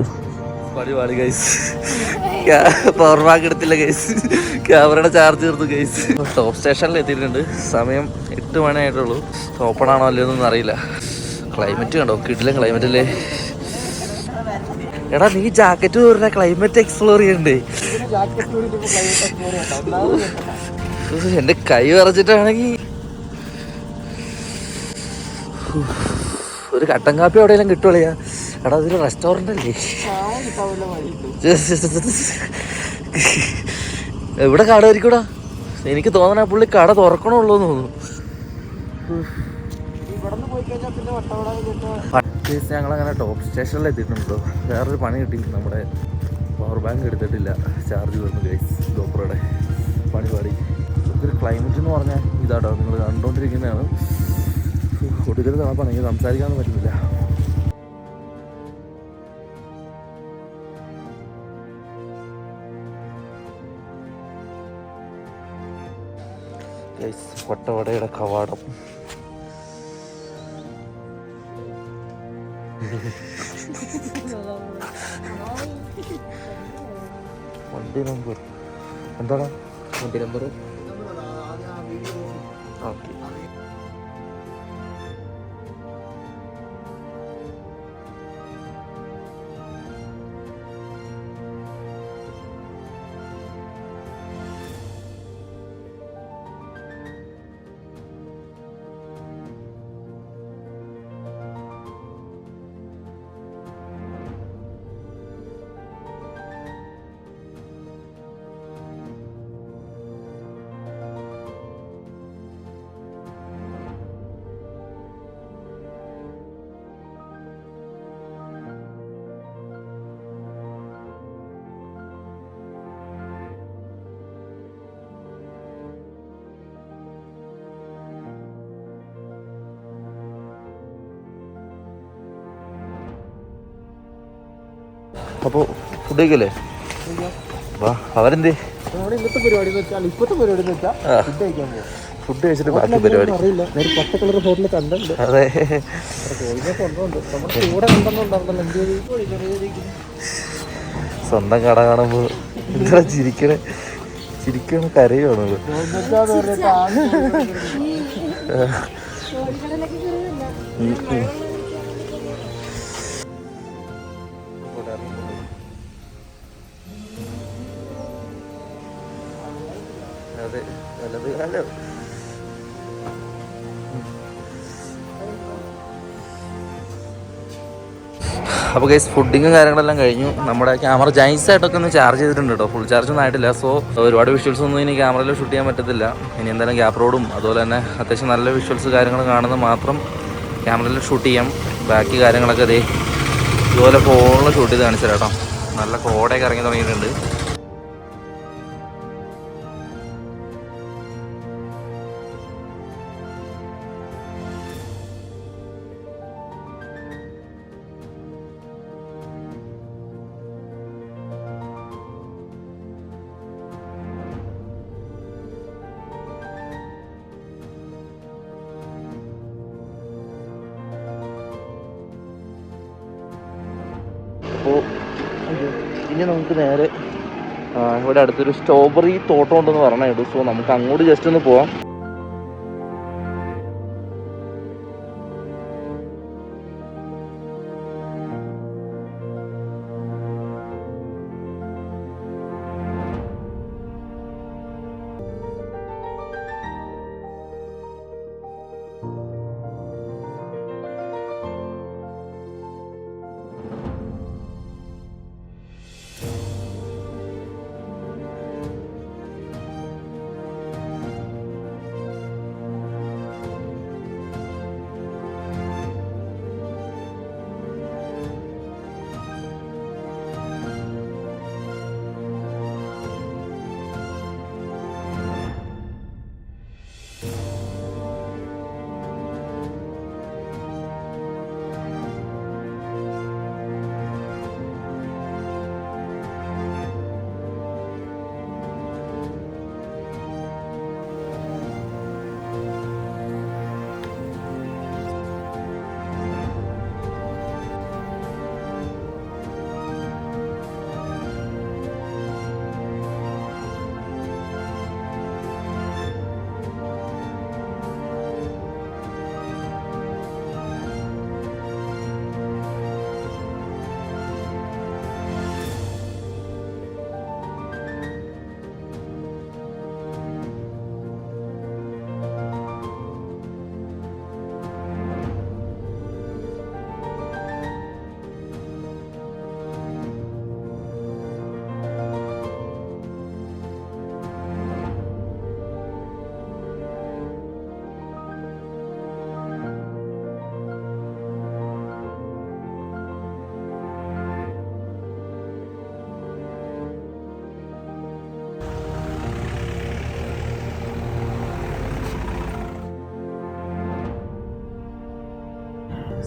പരിപാടി ഗൈസ്, പവർ ബാങ്ക് എടുത്തില്ല ഗൈസ്, ക്യാമറയുടെ ചാർജ് തീർന്നു ഗൈസ്. ടോപ്പ് സ്റ്റേഷനിൽ എത്തിയിട്ടുണ്ട്. സമയം 8 മണി ആയിട്ടുള്ളൂ. ഓപ്പൺ ആണോ അല്ലയോന്നൊന്നും അറിയില്ല. ക്ലൈമറ്റ് കണ്ടോ, കിടിലൻ ക്ലൈമറ്റ് അല്ലേ. എടാ നീ ജാക്കറ്റ് പറഞ്ഞ ക്ലൈമറ്റ് എക്സ്പ്ലോർ ചെയ്യണ്ടേ? എന്റെ കൈ വിറച്ചിട്ടാണെങ്കിൽ ഒരു കട്ടൻ കാപ്പി എവിടെയെങ്കിലും കിട്ടുവളിയാ. എടാ അതൊരു റെസ്റ്റോറന്റ് അല്ലേ? എവിടെ കട ആയിരിക്കൂടാ? എനിക്ക് തോന്നണ പുള്ളി കട തുറക്കണുള്ളൂ എന്ന് തോന്നുന്നു. ഞങ്ങളങ്ങനെ ടോപ്പ് സ്റ്റേഷനിൽ എത്തിയിട്ടുണ്ടോ. വേറൊരു പണി കിട്ടി. നമ്മുടെ പവർ ബാങ്ക് എടുത്തിട്ടില്ല, ചാർജ് വരുന്നു ഗൈസ്. ഗോപ്രോയുടെ പണിപാടി. ഒരു ക്ലൈമറ്റ് എന്ന് പറഞ്ഞാൽ ഇതാട്ടോ നിങ്ങൾ കണ്ടുകൊണ്ടിരിക്കുന്നതാണ്. ഒടുക്കൽ തണുപ്പാണ്, എനിക്ക് സംസാരിക്കാനൊന്നും പറ്റുന്നില്ല. കൊട്ടവടയുടെ കവാടം. വണ്ടി നമ്പർ എന്താണ്? വണ്ടി നമ്പർ ഓക്കെ. അപ്പോൾ ഫുഡ് കഴിക്കല്ലേ? വാ. അവരെന്തേ? ഇന്നത്തെ പരിപാടി ഇപ്പോഴത്തെ പരിപാടി എന്ന് വെച്ചാൽ ഫുഡ് കഴിക്കാൻ പോകും. ഫുഡ് കഴിച്ചിട്ട് ബാക്കി പരിപാടി. അറിയില്ല, പച്ച കളർ ഹോട്ടലിൽ കണ്ടുണ്ട്. അതെ, നമ്മുടെ കൂടെ കണ്ടെന്നുണ്ടായിരുന്നല്ലോ. സ്വന്തം കട കാണുമ്പോൾ എന്താ ചിരിക്കണേ? ചിരിക്കണ കരയുവാണ്. അതെ, നല്ലത് കാലം. അപ്പോൾ ഗൈസ് ഫുഡിങ്ങും കാര്യങ്ങളെല്ലാം കഴിഞ്ഞു. നമ്മുടെ ക്യാമറ ജൈൻസായിട്ടൊക്കെ ഒന്ന് ചാർജ് ചെയ്തിട്ടുണ്ട് കേട്ടോ. ഫുൾ ചാർജ് ഒന്നും ആയിട്ടില്ല. സോ ഒരുപാട് വിഷ്വൽസ് ഒന്നും ഇനി ക്യാമറയിൽ ഷൂട്ട് ചെയ്യാൻ പറ്റത്തില്ല. ഇനി എന്തായാലും ഗ്യാപ് റോഡും അതുപോലെ തന്നെ അത്യാവശ്യം നല്ല വിഷ്വൽസ് കാര്യങ്ങൾ കാണുന്നത് മാത്രം ക്യാമറയിൽ ഷൂട്ട് ചെയ്യാം. ബാക്കി കാര്യങ്ങളൊക്കെ അതേ ഇതുപോലെ ഫോണിൽ ഷൂട്ട് ചെയ്ത് കാണിച്ചു തരാം കേട്ടോ. നല്ല കോടയൊക്കെ ഇറങ്ങി തുടങ്ങിയിട്ടുണ്ട്. അപ്പോൾ ഇനി നമുക്ക് നേരെ ഇവിടെ അടുത്തൊരു സ്ട്രോബെറി തോട്ടം ഉണ്ടെന്ന് പറഞ്ഞു കേട്ടു. സോ നമുക്ക് അങ്ങോട്ട് ജസ്റ്റ് ഒന്ന് പോവാം.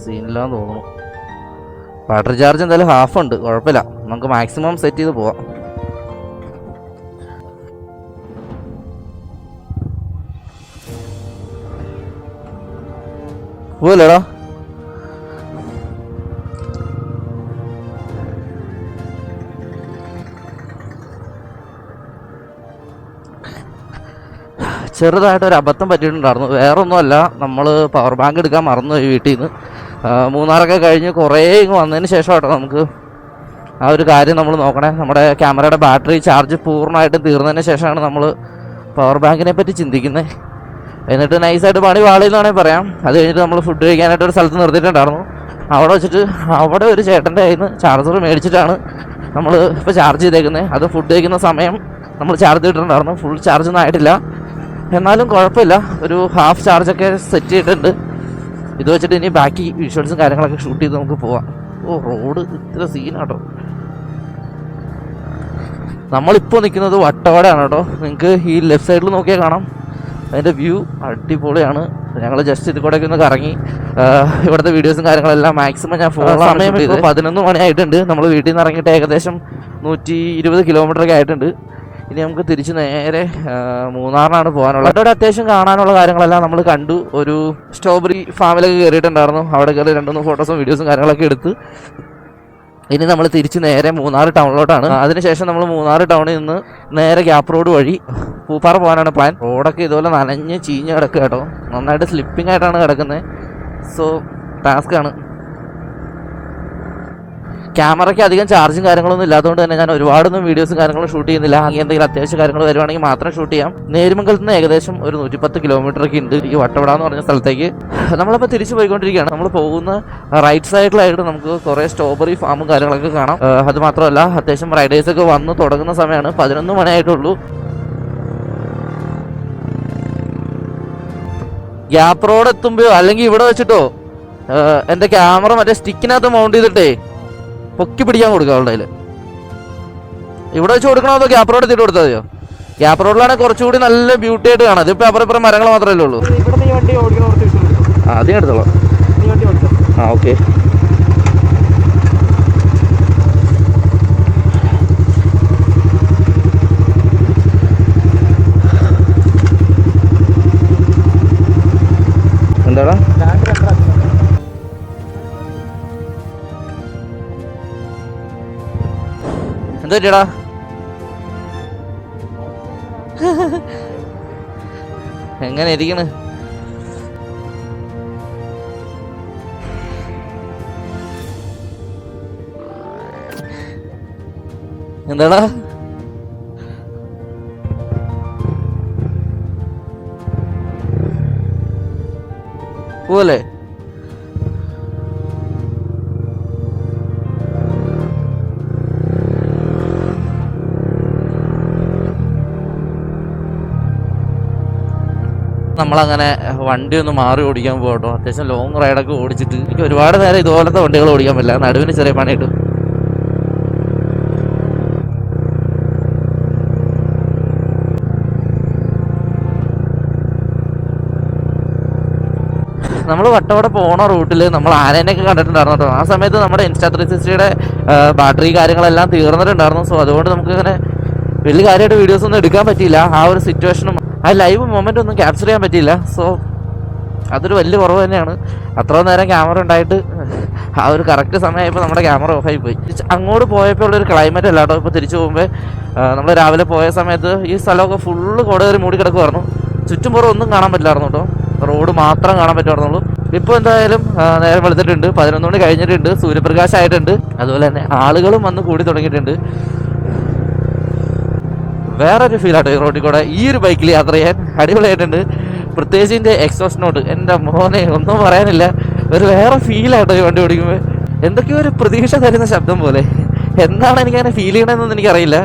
സീനില്ലാന്ന് തോന്നുന്നു. ബാറ്ററി ചാർജ് എന്തായാലും ഹാഫ് ഉണ്ട്, കുഴപ്പമില്ല. നമുക്ക് മാക്സിമം സെറ്റ് ചെയ്ത് പോവാം. പോവല്ലേടാ? ചെറുതായിട്ടൊരു അബദ്ധം പറ്റിയിട്ടുണ്ടായിരുന്നു. വേറെ ഒന്നുമല്ല, നമ്മൾ പവർ ബാങ്ക് എടുക്കാൻ മറന്നുപോയി വീട്ടിൽ നിന്ന്. മൂന്നാറൊക്കെ കഴിഞ്ഞ് കുറേ ഇങ്ങ് വന്നതിന് ശേഷമാട്ടോ നമുക്ക് ആ ഒരു കാര്യം നമ്മൾ നോക്കണേ. നമ്മുടെ ക്യാമറയുടെ ബാറ്ററി ചാർജ് പൂർണ്ണമായിട്ടും തീർന്നതിന് ശേഷമാണ് നമ്മൾ പവർ ബാങ്കിനെ പറ്റി ചിന്തിക്കുന്നത്. എന്നിട്ട് നൈസായിട്ട് പണി വാളിയെന്ന് വേണമെങ്കിൽ പറയാം. അത് കഴിഞ്ഞിട്ട് നമ്മൾ ഫുഡ് കഴിക്കാനായിട്ട് ഒരു സ്ഥലത്ത് നിർത്തിയിട്ടുണ്ടായിരുന്നു. അവിടെ വെച്ചിട്ട് അവിടെ ഒരു ചേട്ടൻ്റെ കയ്യിൽ നിന്ന് ചാർജർ മേടിച്ചിട്ടാണ് നമ്മൾ ഇപ്പോൾ ചാർജ് ചെയ്തേക്കുന്നത്. അത് ഫുഡ് കഴിക്കുന്ന സമയം നമ്മൾ ചാർജ് ചെയ്തിട്ടുണ്ടായിരുന്നു. ഫുൾ ചാർജൊന്നും ആയിട്ടില്ല, എന്നാലും കുഴപ്പമില്ല. ഒരു ഹാഫ് ചാർജൊക്കെ സെറ്റ് ചെയ്തിട്ടുണ്ട്. ഇത് വെച്ചിട്ട് ഇനി ബാക്കി വിഷ്വൽസും കാര്യങ്ങളൊക്കെ ഷൂട്ട് ചെയ്ത് നമുക്ക് പോവാം. ഓ, റോഡ് ഇത്ര സീനാട്ടോ. നമ്മളിപ്പോൾ നിൽക്കുന്നത് വട്ടവടയാണ് കേട്ടോ. നിങ്ങൾക്ക് ഈ ലെഫ്റ്റ് സൈഡിൽ നോക്കിയാൽ കാണാം, അതിൻ്റെ വ്യൂ അടിപൊളിയാണ്. ഞങ്ങൾ ജസ്റ്റ് ഇതിൽ കൂടെയൊക്കെ ഒന്ന് കറങ്ങി ഇവിടുത്തെ വീഡിയോസും കാര്യങ്ങളെല്ലാം മാക്സിമം ഞാൻ സമയം ഇപ്പോൾ 11 മണി ആയിട്ടുണ്ട്. നമ്മൾ വീട്ടിൽ നിന്ന് ഇറങ്ങിയിട്ട് ഏകദേശം 120 കിലോമീറ്ററൊക്കെ ആയിട്ടുണ്ട്. ഇനി നമുക്ക് തിരിച്ച് നേരെ മൂന്നാറിനാണ് പോകാനുള്ളത്. അവിടെ അത്യാവശ്യം കാണാനുള്ള കാര്യങ്ങളെല്ലാം നമ്മൾ കണ്ടു. ഒരു സ്ട്രോബെറി ഫാമിലൊക്കെ കയറിയിട്ടുണ്ടായിരുന്നു. അവിടെ കയറി 2-3 ഫോട്ടോസും വീഡിയോസും കാര്യങ്ങളൊക്കെ എടുത്ത് ഇനി നമ്മൾ തിരിച്ച് നേരെ മൂന്നാർ ടൗണിലോട്ടാണ്. അതിനുശേഷം നമ്മൾ മൂന്നാർ ടൗണിൽ നിന്ന് നേരെ ഗ്യാപ്പ് റോഡ് വഴി പൂപ്പാറ പോകാനാണ് പ്ലാൻ. റോഡൊക്കെ ഇതുപോലെ നനഞ്ഞ് ചീഞ്ഞ് കിടക്കുക കേട്ടോ. നന്നായിട്ട് സ്ലിപ്പിംഗ് ആയിട്ടാണ് കിടക്കുന്നത്. സോ ടാസ്ക്കാണ്. ക്യാമറയ്ക്ക് അധികം ചാർജും കാര്യങ്ങളൊന്നും ഇല്ലാത്തതുകൊണ്ട് തന്നെ ഞാൻ ഒരുപാടൊന്നും വീഡിയോസും കാര്യങ്ങളും ഷൂട്ട് ചെയ്യുന്നില്ല. അങ്ങനെ എന്തെങ്കിലും അത്യാവശ്യ കാര്യങ്ങൾ വരുവാണെങ്കിൽ മാത്രം ഷൂട്ട് ചെയ്യാം. നേരുമംഗലത്ത് നിന്ന് ഏകദേശം ഒരു 110 കിലോമീറ്ററൊക്കെ ഉണ്ട് ഈ വട്ടവട എന്ന് പറഞ്ഞ സ്ഥലത്തേക്ക്. നമ്മളിപ്പോൾ തിരിച്ചു പോയിക്കൊണ്ടിരിക്കുകയാണ്. നമ്മൾ പോകുന്ന റൈറ്റ് സൈഡിലായിട്ട് നമുക്ക് കുറേ സ്ട്രോബെറി ഫാമും കാര്യങ്ങളൊക്കെ കാണാം. അത് മാത്രമല്ല, അത്യാവശ്യം റൈഡേഴ്സൊക്കെ വന്ന് തുടങ്ങുന്ന സമയമാണ്. 11 മണിയായിട്ടുള്ളൂ. ഗ്യാപ്പ് റോഡ് എത്തുമ്പോഴോ അല്ലെങ്കിൽ ഇവിടെ വെച്ചിട്ടോ എൻ്റെ ക്യാമറ മറ്റേ സ്റ്റിക്കിനകത്ത് മൗണ്ട് ചെയ്തിട്ടേ പൊക്കി പിടിക്കാൻ കൊടുക്കുക അവളുടെ കയ്യിൽ. ഇവിടെ വെച്ച് കൊടുക്കണോ അതോ ഗ്യാപ്പ് റോഡ് എത്തിയിട്ട് കൊടുത്താൽ മതിയോ? ഗ്യാപ്പ് റോഡിലാണെങ്കിൽ കുറച്ചുകൂടി നല്ല ബ്യൂട്ടി ആയിട്ട് കാണാം. ഇതിപ്പോൾ അപ്പുറം മരങ്ങൾ മാത്രമല്ലേ ഉള്ളൂ. ആദ്യം എടുത്തോളാം. ആ, ഓക്കെ. എന്താടാ എന്താ പറ്റിയടാ? എങ്ങനെ ഇരിക്കണ്? എന്താടാ? പോവല്ലേ? നമ്മളങ്ങനെ വണ്ടി ഒന്ന് മാറി ഓടിക്കാൻ പോകട്ടോ. അത്യാവശ്യം ലോങ് റൈഡൊക്കെ ഓടിച്ചിട്ട് എനിക്ക് ഒരുപാട് നേരം ഇതുപോലത്തെ വണ്ടികൾ ഓടിക്കാൻ പറ്റില്ല. നടുവിന് ചെറിയ പണി കിട്ടും. നമ്മൾ വട്ടവട പോണ റൂട്ടിൽ നമ്മൾ ആനേനെയൊക്കെ കണ്ടിട്ടുണ്ടായിരുന്നു കേട്ടോ. ആ സമയത്ത് നമ്മുടെ Insta360യുടെ ബാറ്ററി കാര്യങ്ങളെല്ലാം തീർന്നിട്ടുണ്ടായിരുന്നു. സോ അതുകൊണ്ട് നമുക്കിങ്ങനെ വലിയ കാര്യമായിട്ട് വീഡിയോസ് ഒന്നും എടുക്കാൻ പറ്റിയില്ല. ആ ഒരു സിറ്റുവേഷനും ആ ലൈവ് മൊമെൻ്റ് ഒന്നും ക്യാപ്ചർ ചെയ്യാൻ പറ്റിയില്ല. സോ അതൊരു വലിയ കുറവ് തന്നെയാണ്. അത്ര നേരം ക്യാമറ ഉണ്ടായിട്ട് ആ ഒരു കറക്റ്റ് സമയമായപ്പോൾ നമ്മുടെ ക്യാമറ ഓഫായി പോയി. അങ്ങോട്ട് പോയപ്പോൾ ഉള്ളൊരു ക്ലൈമറ്റ് അല്ല കേട്ടോ. ഇപ്പോൾ തിരിച്ചു പോകുമ്പോൾ നമ്മൾ രാവിലെ പോയ സമയത്ത് ഈ സ്ഥലമൊക്കെ ഫുള്ള് കോട കയറി മൂടി കിടക്കുമായിരുന്നു. ചുറ്റുംപുറം ഒന്നും കാണാൻ പറ്റില്ലായിരുന്നു കേട്ടോ. റോഡ് മാത്രം കാണാൻ പറ്റുമായിരുന്നുള്ളൂ. ഇപ്പോൾ എന്തായാലും നേരം വെളുത്തിട്ടുണ്ട്, 11 മണി കഴിഞ്ഞിട്ടുണ്ട്, സൂര്യപ്രകാശം ആയിട്ടുണ്ട്. അതുപോലെ തന്നെ ആളുകളും വന്ന് കൂടി തുടങ്ങിയിട്ടുണ്ട്. വേറൊരു ഫീലാട്ടോ ഈ റോഡിൽ കൂടെ ഈ ഒരു ബൈക്കിൽ യാത്ര ചെയ്യാൻ. അടിപൊളിയായിട്ടുണ്ട്. പ്രത്യേകിച്ച് ഇതിൻ്റെ എക്സോസ്റ്റ് നോട്ട്, എൻ്റെ മോനെ ഒന്നും പറയാനില്ല. ഒരു വേറെ ഫീലാട്ടോ ഈ വണ്ടി ഓടിക്കുമ്പോൾ. എന്തൊക്കെയോ ഒരു പ്രതീക്ഷ തരുന്ന ശബ്ദം പോലെ. എന്താണ് എനിക്കങ്ങനെ ഫീൽ ചെയ്യണമെന്നൊന്നും എനിക്കറിയില്ല.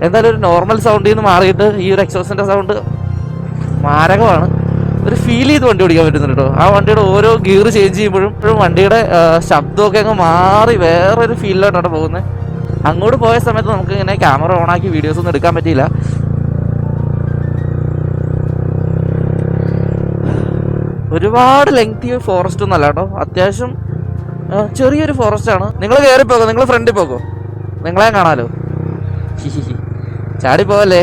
എന്തായാലും ഒരു നോർമൽ സൗണ്ടിൽ നിന്ന് മാറിയിട്ട് ഈ ഒരു എക്സോസിൻ്റെ സൗണ്ട് മാരകമാണ്. ഒരു ഫീൽ ചെയ്ത് വണ്ടി ഓടിക്കാൻ പറ്റുന്നുണ്ട് കേട്ടോ. ആ വണ്ടിയുടെ ഓരോ ഗിയർ ചേഞ്ച് ചെയ്യുമ്പോഴും വണ്ടിയുടെ ശബ്ദമൊക്കെ അങ്ങ് മാറി വേറൊരു ഫീലിലോട്ടാണ് പോകുന്നത്. അങ്ങോട്ട് പോയ സമയത്ത് നമുക്ക് ഇങ്ങനെ ക്യാമറ ഓണാക്കി വീഡിയോസ് ഒന്നും എടുക്കാൻ പറ്റിയില്ല. ഒരുപാട് ലെങ്തി ഫോറസ്റ്റ് ഒന്നും അല്ല കേട്ടോ, അത്യാവശ്യം ചെറിയൊരു ഫോറസ്റ്റ് ആണ്. നിങ്ങൾ കയറി പോകോ, നിങ്ങൾ ഫ്രണ്ടിൽ പോകോ, നിങ്ങളെ കാണാലോ. ചാടി പോവല്ലേ.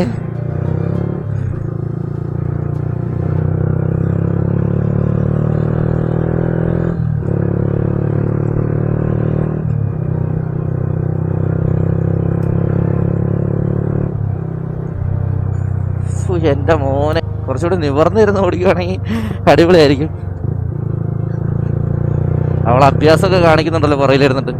എൻ്റെ മോനെ, കുറച്ചുകൂടി നിവർന്നിരുന്ന് ഓടിക്കുകയാണെങ്കിൽ അടിപൊളിയായിരിക്കും. അവൾ അഭ്യാസമൊക്കെ കാണിക്കുന്നുണ്ടല്ലോ പുറയിലിരുന്നിട്ട്.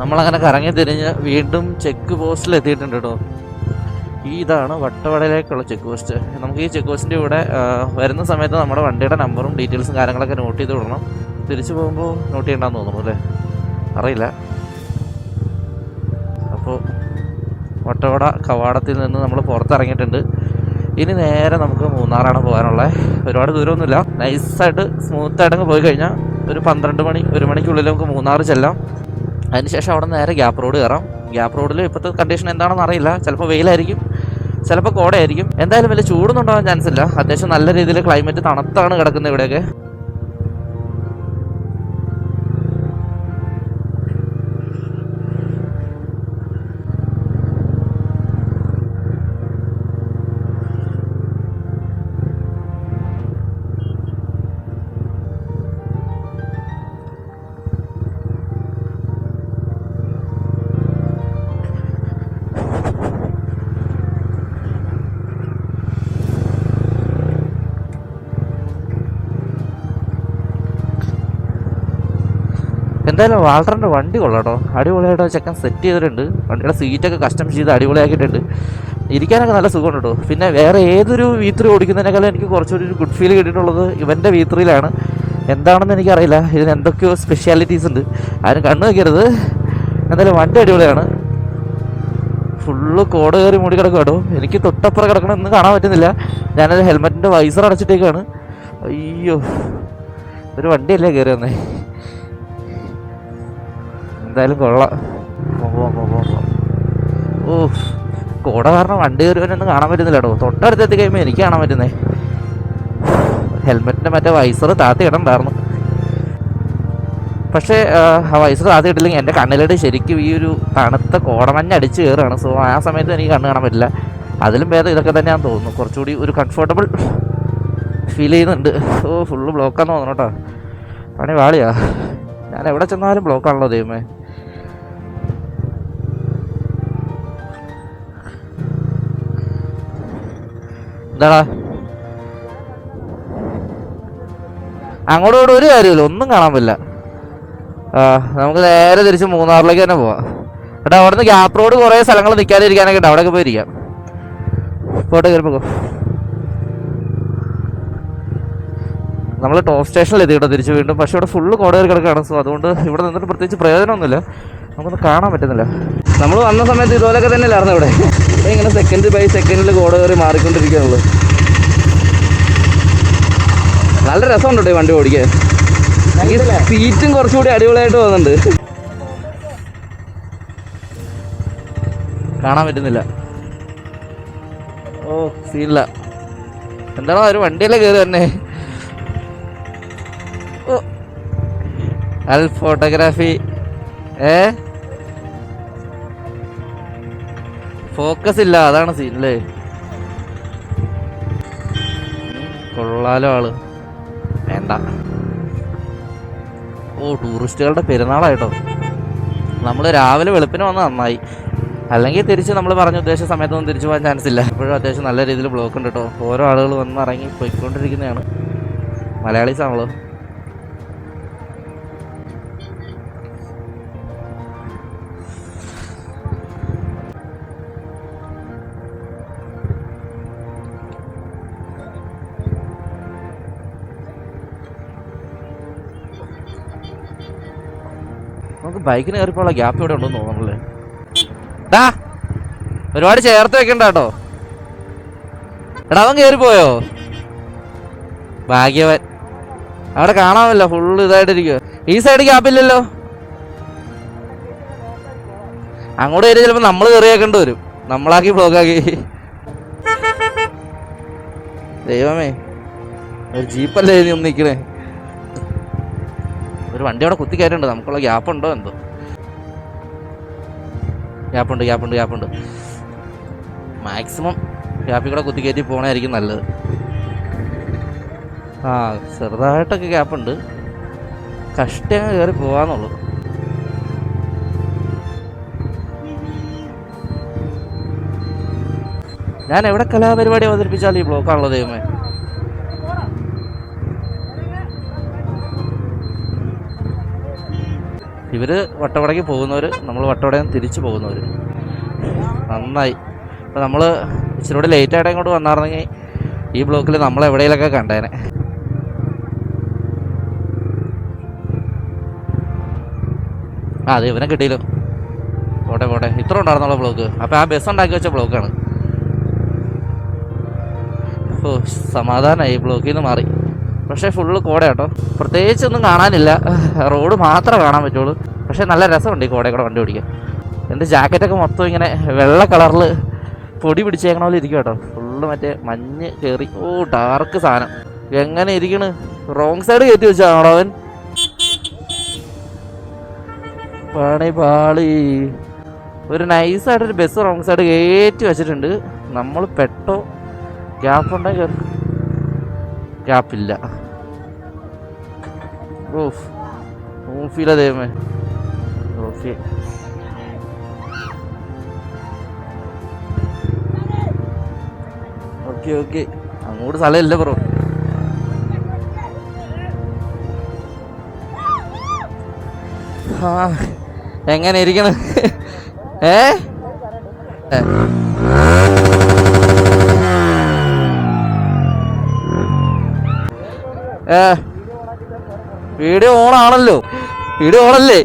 നമ്മളങ്ങനെ കറങ്ങി തിരിഞ്ഞ് വീണ്ടും ചെക്ക് പോസ്റ്റിൽ എത്തിയിട്ടുണ്ട് കേട്ടോ. ഇതാണ് വട്ടവടയിലേക്കുള്ള ചെക്ക് പോസ്റ്റ്. നമുക്ക് ഈ ചെക്ക് പോസ്റ്റിൻ്റെ ഇവിടെ വരുന്ന സമയത്ത് നമ്മുടെ വണ്ടിയുടെ നമ്പറും ഡീറ്റെയിൽസും കാര്യങ്ങളൊക്കെ നോട്ട് ചെയ്ത് വിടണം. തിരിച്ചു പോകുമ്പോൾ നോട്ട് ചെയ്യണ്ടെന്ന് തോന്നുന്നു അല്ലേ, അറിയില്ല. അപ്പോൾ വട്ടവട കവാടത്തിൽ നിന്ന് നമ്മൾ പുറത്തിറങ്ങിയിട്ടുണ്ട്. ഇനി നേരെ നമുക്ക് മൂന്നാറാണ് പോകാനുള്ളത്. ഒരുപാട് ദൂരമൊന്നുമില്ല, നൈസായിട്ട് സ്മൂത്തായിട്ടങ്ങ് പോയി കഴിഞ്ഞാൽ ഒരു 12 മണി 1 മണിക്കുള്ളിൽ നമുക്ക് മൂന്നാർ ചെല്ലാം. അതിനുശേഷം അവിടെ നേരെ ഗ്യാപ്പ് റോഡ് കയറാം. ഗ്യാപ്പ് റോഡിൽ ഇപ്പോഴത്തെ കണ്ടീഷൻ എന്താണെന്ന് അറിയില്ല, ചിലപ്പോൾ വെയിലായിരിക്കും, ചിലപ്പോൾ കോടയായിരിക്കും. എന്തായാലും വലിയ ചൂടൊന്നും ഉണ്ടാകാൻ ചാൻസ് ഇല്ല. അത്യാവശ്യം നല്ല രീതിയിൽ ക്ലൈമറ്റ് തണുത്താണ് കിടക്കുന്നത് ഇവിടെയൊക്കെ. എന്തായാലും വാൾട്ടറിൻ്റെ വണ്ടി കൊള്ളാട്ടോ, അടിപൊളിയായിട്ടോ ചെക്കൻ സെറ്റ് ചെയ്തിട്ടുണ്ട്. വണ്ടിയുടെ സീറ്റൊക്കെ കസ്റ്റം ചെയ്ത് അടിപൊളിയാക്കിയിട്ടുണ്ട്. ഇരിക്കാനൊക്കെ നല്ല സുഖമുണ്ട് കേട്ടോ. പിന്നെ വേറെ ഏതൊരു V3 ഓടിക്കുന്നതിനേക്കാളും എനിക്ക് കുറച്ചൊരു ഗുഡ് ഫീൽ കിട്ടിയിട്ടുള്ളത് ഇവൻ്റെ V3യിലാണ്. എന്താണെന്ന് എനിക്കറിയില്ല, ഇതിന് എന്തൊക്കെയോ സ്പെഷ്യാലിറ്റീസ് ഉണ്ട്, ആരും കണ്ണു വയ്ക്കരുത്. എന്തായാലും വണ്ടി അടിപൊളിയാണ്. ഫുള്ള് കോട് കയറി മൂടി കിടക്കും കേട്ടോ. എനിക്ക് തൊട്ടപ്പുറം കിടക്കണമെന്ന് കാണാൻ പറ്റുന്നില്ല. ഞാനത് ഹെൽമെറ്റിൻ്റെ വൈസർ അടച്ചിട്ടേക്കാണ്. അയ്യോ, ഒരു വണ്ടിയല്ലേ കയറി വന്നേ. എന്തായാലും കൊള്ളാം. ഓ, കോട കാരണം വണ്ടി കയറിയവനൊന്നും കാണാൻ പറ്റുന്നില്ല കേട്ടോ. തൊട്ടടുത്ത് എത്തി കഴിയുമ്പോൾ എനിക്ക് കാണാൻ പറ്റുന്നേ. ഹെൽമെറ്റിൻ്റെ മറ്റേ വൈസർ താത്തി ഇടണ്ടായിരുന്നു, പക്ഷേ ആ വൈസർ താത്തി ഇട്ടില്ലെങ്കിൽ എൻ്റെ കണ്ണിലോട്ട് ശരിക്കും ഈ ഒരു തണുത്ത കോടമഞ്ഞ് അടിച്ച് കയറുകയാണ്. സോ ആ സമയത്ത് എനിക്ക് കണ്ണ് കാണാൻ പറ്റില്ല. അതിലും ഭേദം ഇതൊക്കെ തന്നെയാണെന്ന് തോന്നുന്നു, കുറച്ചുകൂടി ഒരു കംഫർട്ടബിൾ ഫീൽ ചെയ്യുന്നുണ്ട്. ഓ, ഫുള്ള് ബ്ലോക്കാന്ന് തോന്നുന്നു കേട്ടോ. പണി വാളിയാ, ഞാൻ എവിടെ ചെന്നാലും ബ്ലോക്കാണല്ലോ ദൈവമേ. എന്താടാ അങ്ങോട്ടും ഒരു കാര്യമില്ല, ഒന്നും കാണാൻ പറ്റില്ല. നമുക്ക് നേരെ തിരിച്ച് മൂന്നാറിലേക്ക് തന്നെ പോവാം. എടാ, അവിടെ നിന്ന് ഗ്യാപ്പ് റോഡ് കുറേ സ്ഥലങ്ങൾ നിൽക്കാതിരിക്കാനൊക്കെ ഉണ്ട്, അവിടെയൊക്കെ പോയിരിക്കാം. പോട്ടെ, കയറി പോകോ. നമ്മൾ ടോപ്പ് സ്റ്റേഷനിൽ എത്തിയിട്ടോ തിരിച്ച് വീണ്ടും. പക്ഷേ ഇവിടെ ഫുള്ള് കോട കയറി കിടക്കുകയാണ്. സോ അതുകൊണ്ട് ഇവിടെ നിന്നിട്ട് പ്രത്യേകിച്ച് പ്രയോജനമൊന്നുമില്ല, നമുക്കൊന്നും കാണാൻ പറ്റുന്നില്ല. നമ്മൾ വന്ന സമയത്ത് ഇതുപോലൊക്കെ തന്നെ അല്ലായിരുന്നു ഇവിടെ. ഇങ്ങനെ സെക്കൻഡ് ബൈ സെക്കൻഡിൽ കോട കയറി മാറിക്കൊണ്ടിരിക്കുകയുള്ളൂ. നല്ല രസമുണ്ട് കേട്ടോ ഈ വണ്ടി ഓടിക്കാൻ. സീറ്റും കുറച്ചുകൂടി അടിപൊളിയായിട്ട് പോകുന്നുണ്ട്. കാണാൻ പറ്റുന്നില്ല. ഓ, സീനില്ല. എന്താണോ ഒരു വണ്ടിയല്ലേ കയറി തന്നെ. ഓ, അൽ ഫോട്ടോഗ്രാഫി. ഫോക്കസ് ഇല്ല, അതാണ് സീനല്ലേ. കൊള്ളാലോ ആള്. വേണ്ട. ഓ, ടൂറിസ്റ്റുകളുടെ പെരുന്നാളായിട്ടോ. നമ്മൾ രാവിലെ വെളുപ്പിന് വന്ന് നന്നായി, അല്ലെങ്കിൽ തിരിച്ച് നമ്മൾ പറഞ്ഞ ഉദ്ദേശിച്ച സമയത്തൊന്നും തിരിച്ചു പോകാൻ ചാൻസ് ഇല്ല. ഇപ്പോഴും അത്യാവശ്യം നല്ല രീതിയിൽ ബ്ലോക്ക് ഉണ്ട് കേട്ടോ. ഓരോ ആളുകൾ വന്ന് ഇറങ്ങി പോയിക്കൊണ്ടിരിക്കുന്നതാണ്. മലയാളീസ് ആണല്ലോ. നമുക്ക് ബൈക്കിന് കയറിപ്പോയുള്ള ഗ്യാപ്പ് ഇവിടെ ഉണ്ടെന്ന് തോന്നുന്നല്ലേ. ഡാ ഒരുപാട് ചേർത്ത് വെക്കണ്ട കേട്ടോ. എടാ അവൻ കയറിപ്പോയോ? ഭാഗ്യവൻ. അവിടെ കാണാമല്ലോ ഫുള്ള് ഇതായിട്ടിരിക്കുക. ഈ സൈഡ് ഗ്യാപ്പില്ലല്ലോ. അങ്ങോട്ട് കയറി ചിലപ്പോൾ നമ്മൾ കയറിയേക്കേണ്ടി വരും. നമ്മളാക്കി ബ്ലോക്കാക്കി. ദൈവമേ, ഒരു ജീപ്പല്ലേ നീ ഒന്ന് നിൽക്കണേ. ഒരു വണ്ടി അവിടെ കുത്തി കയറ്റുണ്ട്. നമുക്കുള്ള ഗ്യാപ്പ് ഉണ്ടോ എന്തോ. ഗ്യാപ്പുണ്ട്. മാക്സിമം ഗ്യാപ്പിൽ കൂടെ കുത്തി കയറ്റി പോകണമായിരിക്കും നല്ലത്. ആ ചെറുതായിട്ടൊക്കെ ഗ്യാപ്പുണ്ട്. കഷ്ടം കയറി പോവാന്നുള്ളൂ. ഞാൻ എവിടെ കലാപരിപാടി അവതരിപ്പിച്ചാലും ഈ ബ്ലോക്കാണല്ലോ ദൈവമേ. ഇവർ വട്ടവടയ്ക്ക് പോകുന്നവർ, നമ്മൾ വട്ടവടയിൽ നിന്ന് തിരിച്ചു പോകുന്നവർ. നന്നായി. അപ്പോൾ നമ്മൾ ഇച്ചിരി കൂടെ ലേറ്റായിട്ട് ഇങ്ങോട്ട് വന്നായിരുന്നെങ്കിൽ ഈ ബ്ലോക്കിൽ നമ്മൾ എവിടെയെങ്കിലൊക്കെ കണ്ടേനെ. അതെ ഇവനെ കിട്ടിയല്ലോ. പോട്ടെ ഇത്ര ഉണ്ടായിരുന്നുള്ള ബ്ലോക്ക്. അപ്പോൾ ആ ബസ് ഉണ്ടാക്കി വെച്ച ബ്ലോക്കാണ്. ഓ സമാധാനമായി, ബ്ലോക്കിൽ നിന്ന് മാറി. പക്ഷേ ഫുള്ള് കോട കേട്ടോ. പ്രത്യേകിച്ചൊന്നും കാണാനില്ല, റോഡ് മാത്രമേ കാണാൻ പറ്റുള്ളൂ. പക്ഷേ നല്ല രസമുണ്ട് ഈ കോടയിൽ കൂടെ വണ്ടി ഓടിക്കാൻ. എൻ്റെ ജാക്കറ്റൊക്കെ മൊത്തം ഇങ്ങനെ വെള്ള കളറിൽ പൊടി പിടിച്ചേക്കണ പോലെ ഇരിക്കും കേട്ടോ. ഫുള്ള് മറ്റേ മഞ്ഞ് കയറി. ഓ ഡാർക്ക് സാധനം. എങ്ങനെ ഇരിക്കണ്? റോങ് സൈഡ് കയറ്റി വെച്ചാണോ അവൻ? പാളി. ഒരു നൈസായിട്ടൊരു ബസ് റോങ് സൈഡ് കയറ്റി വെച്ചിട്ടുണ്ട്. നമ്മൾ പെട്ടോ? ഗ്യാപ്പുണ്ടെങ്കിൽ കയറി. ഗ്യാപ്പില്ല. ഓഫില്ല ദൈവമേ. ഓക്കെ ഓക്കെ അങ്ങോട്ട് സ്ഥലമില്ല ബ്രോ. ആ എങ്ങനെ ഇരിക്കണം? വീഡിയോ ഓണാണല്ലോ. വീഡിയോ ഓണല്ലേ?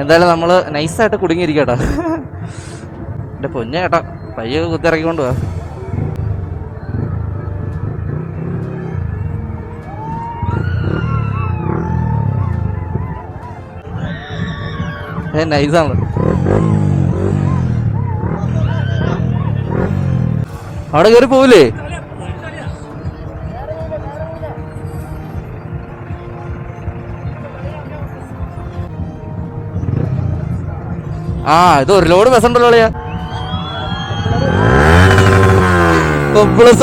എന്തായാലും നമ്മൾ നൈസായിട്ട് കുടുങ്ങിയിരിക്കട്ടോ. എൻ്റെ പൊന്നെ കേട്ടോ, പയ്യെ കുത്തിറക്കിക്കൊണ്ട് പോവാ. നൈസാണ്. അവിടെ കയറി പോവില്ലേ? ആ ഇത് ഒരു ലോഡ് ബസ് ഉണ്ടല്ലോ അളിയാ.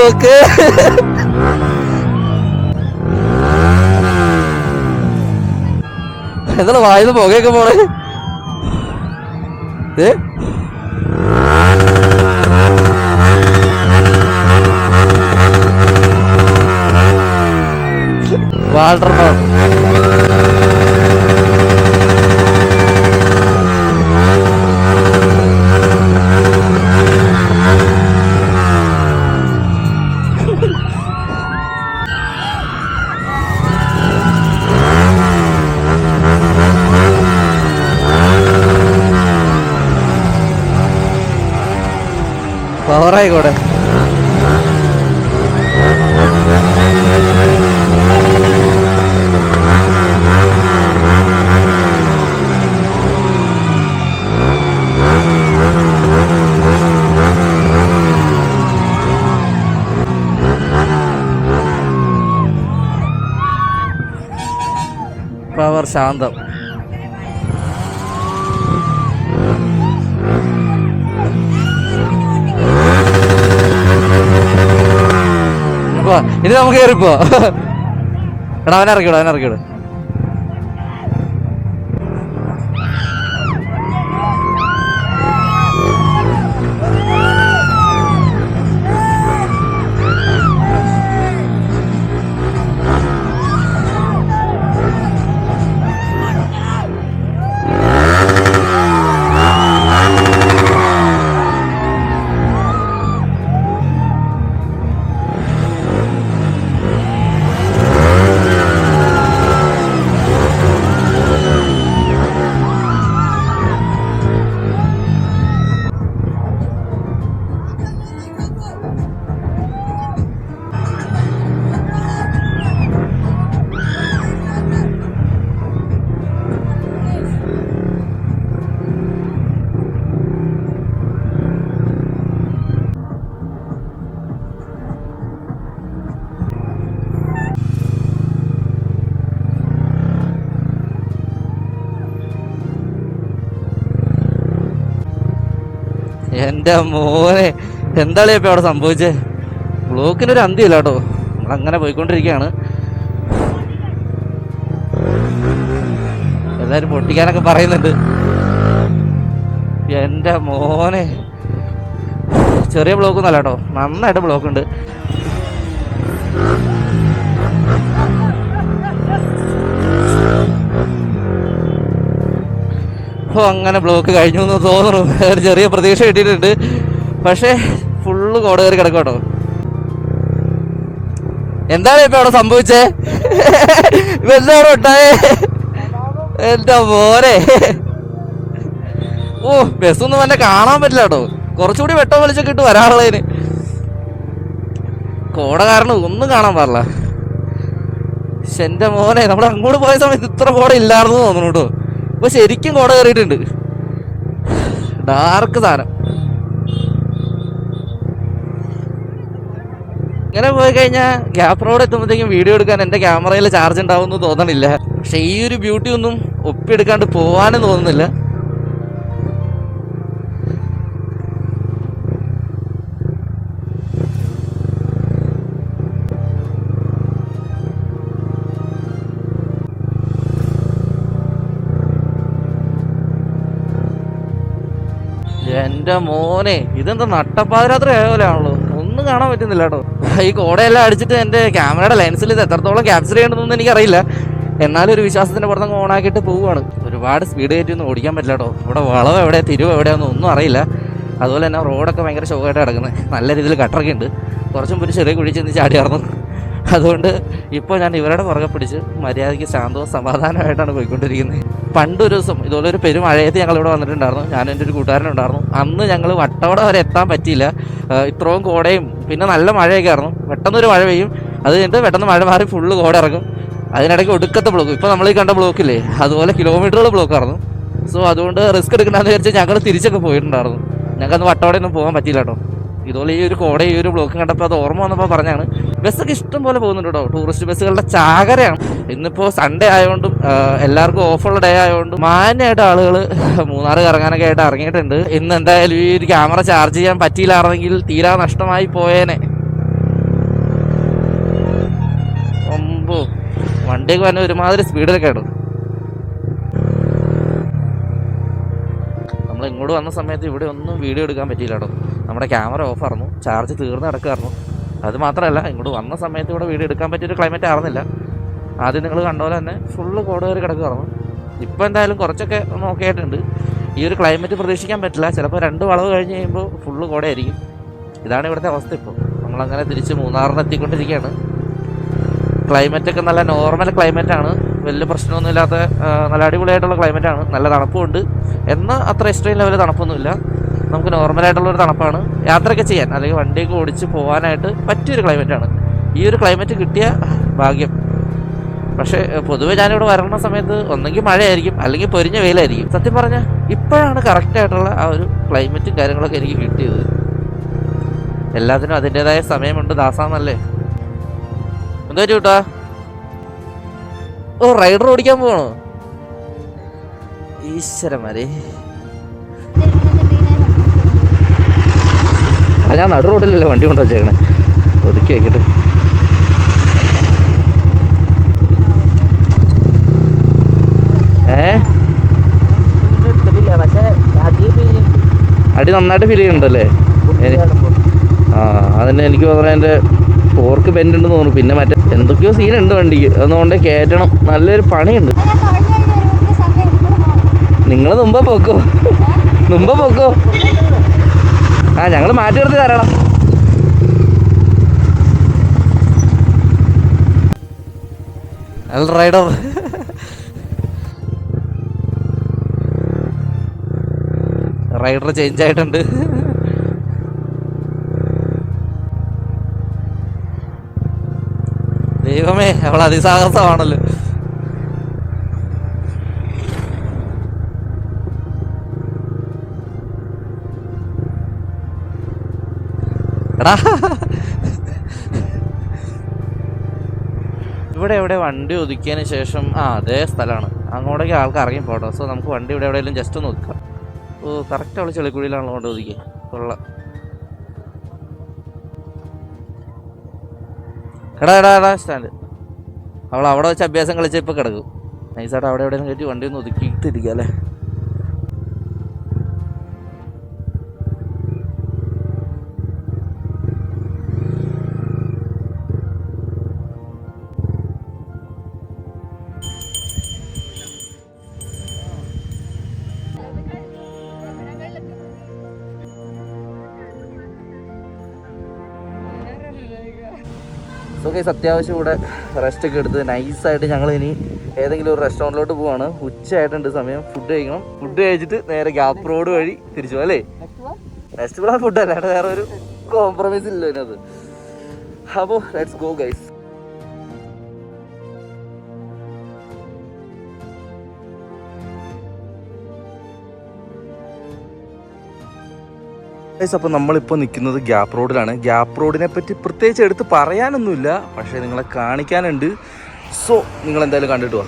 ഒക്കെ എന്താണ് വായുന്ന പുകയൊക്കെ പോണേ? വാട്ടർ പവറായിക്കോട്ടെ. പവർ ശാന്തം. പോവാ ഇനി നമുക്ക് കയറിപ്പോ. എടാ അവനെ ഇറക്കിവിടും. എന്റെ മോനെ എന്താണ് ഇപ്പൊ അവിടെ സംഭവിച്ചേ? ബ്ലോക്കിനൊരു അന്ത്യമില്ല കേട്ടോ. നമ്മളങ്ങനെ പോയിക്കൊണ്ടിരിക്കുകയാണ്. എല്ലാരും പൊട്ടിക്കാനൊക്കെ പറയുന്നുണ്ട്. എന്റെ മോനെ ചെറിയ ബ്ലോക്കൊന്നും അല്ല കേട്ടോ, നന്നായിട്ട് ബ്ലോക്ക് ഉണ്ട്. അപ്പോൾ അങ്ങനെ ബ്ലോക്ക് കഴിഞ്ഞു എന്ന് തോന്നുന്നു. ഒരു ചെറിയ പ്രതീക്ഷ കിട്ടിയിട്ടുണ്ട്. പക്ഷേ ഫുള്ള് കോട കയറി കിടക്കും കേട്ടോ. എന്താണ് ഇപ്പൊ അവിടെ സംഭവിച്ചേ? എന്താണ് ഉണ്ടായേ? എന്താ മോനെ, ഓ ബസ്സൊന്നും തന്നെ കാണാൻ പറ്റില്ല കേട്ടോ. കുറച്ചുകൂടി വെട്ടം വലിച്ചൊക്കെ ഇട്ട് വരാറുള്ളതിന്. കോട കാരണം ഒന്നും കാണാൻ പാടില്ല. പക്ഷെ എൻ്റെ മോനെ, നമ്മൾ അങ്ങോട്ട് പോയ സമയത്ത് ഇത്ര കോട ഇല്ലായിരുന്നു തോന്നുന്നു കേട്ടോ. ഇപ്പൊ ശരിക്കും കോട കയറിയിട്ടുണ്ട്. ഡാർക്ക് സാധനം. ഇങ്ങനെ പോയി കഴിഞ്ഞാൽ ഗ്യാപ്പ് റോഡ് എത്തുമ്പോഴത്തേക്കും വീഡിയോ എടുക്കാൻ എൻ്റെ ക്യാമറയിൽ ചാർജ് ഉണ്ടാവുമെന്ന് തോന്നണില്ല. പക്ഷെ ഈ ഒരു ബ്യൂട്ടി ഒന്നും ഒപ്പിയെടുക്കാണ്ട് പോവാനും തോന്നുന്നില്ല. എന്റെ മോനെ, ഇതെന്താ നട്ടപ്പാതിരാത്രി ആയ പോലെ ആണല്ലോ. ഒന്നും കാണാൻ പറ്റുന്നില്ല കേട്ടോ. ഈ കോടയെല്ലാം അടിച്ചിട്ട് എൻ്റെ ക്യാമറയുടെ ലെൻസിൽ ഇത് എത്രത്തോളം ക്യാപ്ചർ ചെയ്യണമെന്നൊന്നും എനിക്കറിയില്ല. എന്നാലും ഒരു വിശ്വാസത്തിന്റെ പുറത്ത് ഓണാക്കിയിട്ട് പോവുകയാണ്. ഒരുപാട് സ്പീഡ് കയറ്റിയൊന്നും ഓടിക്കാൻ പറ്റില്ല കേട്ടോ. ഇവിടെ വളവ് എവിടെ തിരിവ് എവിടെയാണെന്ന് ഒന്നും അറിയില്ല. അതുപോലെ തന്നെ റോഡൊക്കെ ഭയങ്കര ഷോക്കായിട്ട് കിടക്കുന്നത്. നല്ല രീതിയിൽ കട്ടറൊക്കെ ഉണ്ട്. കുറച്ചും ഒരു ചെറിയ കുഴി ചെന്ന് ചാടിയായിരുന്നു. അതുകൊണ്ട് ഇപ്പോൾ ഞാൻ ഇവരുടെ പുറകെ പിടിച്ച് മര്യാദയ്ക്ക് ശാന്തവും സമാധാനമായിട്ടാണ് പോയിക്കൊണ്ടിരിക്കുന്നത്. പണ്ടൊരു ദിവസം ഇതുപോലെ ഒരു പെരുമഴയത്ത് ഞങ്ങളിവിടെ വന്നിട്ടുണ്ടായിരുന്നു. ഞാനും എൻ്റെ ഒരു കൂട്ടുകാരനുണ്ടായിരുന്നു. അന്ന് ഞങ്ങൾ വട്ടവട വരെ എത്താൻ പറ്റിയില്ല. ഇത്രയും കോടയും പിന്നെ നല്ല മഴയൊക്കെ ആയിരുന്നു. പെട്ടെന്നൊരു മഴ പെയ്യും, അത് കഴിഞ്ഞിട്ട് പെട്ടെന്ന് മഴ മാറി ഫുള്ള് കോട ഇറങ്ങും. അതിനിടയ്ക്ക് ഒടുക്കത്തെ ബ്ലോക്ക്. ഇപ്പോൾ നമ്മൾ ഈ കണ്ട ബ്ലോക്കില്ലേ, അതുപോലെ കിലോമീറ്ററുകൾ ബ്ലോക്കായിരുന്നു. സോ അതുകൊണ്ട് റിസ്ക് എടുക്കണമെന്ന് വിചാരിച്ച് ഞങ്ങൾ തിരിച്ചൊക്കെ പോയിട്ടുണ്ടായിരുന്നു. ഞങ്ങൾക്കന്ന് വട്ടവടയൊന്നും പോകാൻ പറ്റിയില്ല കേട്ടോ. ഇതുപോലെ ഈ ഒരു കോട ഈ ഒരു ബ്ലോക്കും കണ്ടപ്പോൾ അത് ഓർമ്മ വന്നപ്പോൾ പറഞ്ഞാണ്. ബസ്സൊക്കെ ഇഷ്ടം പോലെ പോകുന്നുണ്ട് കേട്ടോ. ടൂറിസ്റ്റ് ബസ്സുകളുടെ ചാകരയാണ്. ഇന്നിപ്പോൾ സൺഡേ ആയതുകൊണ്ടും എല്ലാവർക്കും ഓഫുള്ള ഡേ ആയതുകൊണ്ടും മാന്യമായിട്ട് ആളുകൾ മൂന്നാർ കറങ്ങാനൊക്കെ ആയിട്ട് ഇറങ്ങിയിട്ടുണ്ട്. ഇന്ന് എന്തായാലും ഈ ഒരു ക്യാമറ ചാർജ് ചെയ്യാൻ പറ്റിയില്ലായിരുന്നെങ്കിൽ തീരാ നഷ്ടമായി പോയേനെ. ഒമ്പോ വണ്ടിയൊക്കെ വന്നെ ഒരുമാതിരി സ്പീഡിലൊക്കെ ആയിരുന്നു. നമ്മൾ ഇങ്ങോട്ട് വന്ന സമയത്ത് ഇവിടെ ഒന്നും വീഡിയോ എടുക്കാൻ പറ്റിയില്ല കേട്ടോ. നമ്മുടെ ക്യാമറ ഓഫായിരുന്നു, ചാർജ് തീർന്ന് കിടക്കുമായിരുന്നു. അത് മാത്രമല്ല, ഇങ്ങോട്ട് വന്ന സമയത്ത് ഇവിടെ വീഡിയോ എടുക്കാൻ പറ്റിയൊരു ക്ലൈമറ്റ് ആയിരുന്നില്ല. ആദ്യം നിങ്ങൾ കണ്ട പോലെ തന്നെ ഫുള്ള് കോട കയറി കിടക്കുമായിരുന്നു. ഇപ്പോൾ എന്തായാലും കുറച്ചൊക്കെ നോക്കിയിട്ടുണ്ട്. ഈ ഒരു ക്ലൈമറ്റ് പ്രതീക്ഷിക്കാൻ പറ്റില്ല. ചിലപ്പോൾ 2 വളവ് കഴിഞ്ഞ് കഴിയുമ്പോൾ ഫുള്ള് കോടയായിരിക്കും. ഇതാണ് ഇവിടുത്തെ അവസ്ഥ. ഇപ്പോൾ നമ്മളങ്ങനെ തിരിച്ച് മൂന്നാറിന് എത്തിക്കൊണ്ടിരിക്കുകയാണ്. ക്ലൈമറ്റൊക്കെ നല്ല നോർമൽ ക്ലൈമറ്റാണ്. വലിയ പ്രശ്നമൊന്നുമില്ലാത്ത നല്ല അടിപൊളിയായിട്ടുള്ള ക്ലൈമറ്റാണ്. നല്ല തണുപ്പുമുണ്ട്. എന്നാൽ അത്ര എക്സ്ട്രീം ലെവൽ തണുപ്പൊന്നുമില്ല. നമുക്ക് നോർമലായിട്ടുള്ളൊരു തണുപ്പാണ്. യാത്രയൊക്കെ ചെയ്യാൻ അല്ലെങ്കിൽ വണ്ടിയൊക്കെ ഓടിച്ച് പോകാനായിട്ട് പറ്റിയൊരു ക്ലൈമറ്റാണ്. ഈ ഒരു ക്ലൈമറ്റ് കിട്ടിയ ഭാഗ്യം. പക്ഷേ പൊതുവെ ഞാനിവിടെ വരണ സമയത്ത് ഒന്നെങ്കിൽ മഴയായിരിക്കും അല്ലെങ്കിൽ പൊരിഞ്ഞ വെയിലായിരിക്കും. സത്യം പറഞ്ഞാൽ ഇപ്പോഴാണ് കറക്റ്റായിട്ടുള്ള ആ ഒരു ക്ലൈമറ്റും കാര്യങ്ങളൊക്കെ എനിക്ക് കിട്ടിയത്. എല്ലാത്തിനും അതിൻ്റെതായ സമയമുണ്ട് ദാസാന്നല്ലേ. എന്താ ചേട്ടാ? ഓ, റൈഡർ ഓടിക്കാൻ പോകണോ? ഈശ്വരന്മാരെ, ഞാൻ നടു റോഡിലല്ലേ വണ്ടി കൊണ്ടു വച്ചേക്കണേ. ഒതുക്കി വയ്ക്കട്ടെ. അടി നന്നായിട്ട് ഫീൽ ചെയ്യുന്നുണ്ടല്ലേ? ആ അതിന് എനിക്ക് തോന്നുന്നത് എൻ്റെ ഫോർക്ക് ബെൻഡ് ഉണ്ടെന്ന് തോന്നുന്നു. പിന്നെ മറ്റേ എന്തൊക്കെയോ സീനുണ്ട് വണ്ടിക്ക്, അതുകൊണ്ട് കയറ്റണം. നല്ലൊരു പണിയുണ്ട്. നിങ്ങൾ മുമ്പേ പോക്കോ, മുമ്പേ പോക്കോ. ആ ഞങ്ങൾ മാറ്റി നിർത്തി തരണം. റൈഡർ റൈഡർ ചേഞ്ച് ആയിട്ടുണ്ട്. ദൈവമേ, അവൾ അതിസാഹസമാണല്ലോ. എടാ ഇവിടെ എവിടെ വണ്ടി ഒതുക്കിയതിന് ശേഷം അതേ സ്ഥലമാണ്, അങ്ങോട്ടേക്ക് ആൾക്ക് ഇറങ്ങി പോട്ടോ. സോ നമുക്ക് വണ്ടി ഇവിടെ എവിടെയെങ്കിലും ജസ്റ്റ് ഒന്ന് ഒതുക്കാം. ഓ കറക്റ്റ് അവൾ ചെളിക്കുഴിയിലാണല്ലോ കൊണ്ട് ഒതുക്കിയത്. കൊള്ളാം. എടാ സ്റ്റാൻഡ്. അവൾ അവിടെ വെച്ച് അഭ്യാസം കളിച്ച ഇപ്പോൾ കിടക്കും. നൈസായിട്ട് അവിടെ എവിടെയെങ്കിലും കയറ്റി വണ്ടി ഒന്ന് ഒതുക്കിയിട്ടിരിക്കുക അല്ലേ. സോ ഗൈസ്, അത്യാവശ്യം ഇവിടെ റെസ്റ്റ് ഒക്കെ എടുത്ത് നൈസായിട്ട് ഞങ്ങൾ ഇനി ഏതെങ്കിലും ഒരു റെസ്റ്റോറൻറ്റിലോട്ട് പോവാണ്. ഉച്ചയായിട്ടുണ്ട് സമയം. ഫുഡ് കഴിക്കണം. ഫുഡ് കഴിച്ചിട്ട് നേരെ ഗ്യാപ്പ് റോഡ് വഴി തിരിച്ചു പോകും അല്ലേ? നെക്സ്റ്റ് പ്ലാൻ ഫുഡ് അല്ല, വേറെ ഒരു കോംപ്രമൈസ് ഇല്ല ഇതിനകത്ത്. അപ്പോൾ ലെറ്റ്സ് ഗോ ഗൈസ്. അപ്പോൾ നമ്മളിപ്പോൾ നിൽക്കുന്നത് ഗ്യാപ്പ് റോഡിലാണ്. ഗ്യാപ്പ് റോഡിനെ പറ്റി പ്രത്യേകിച്ച് എടുത്ത് പറയാനൊന്നുമില്ല, പക്ഷേ നിങ്ങളെ കാണിക്കാനുണ്ട്. സോ നിങ്ങൾ എന്തായാലും കണ്ടിട്ട് വാ.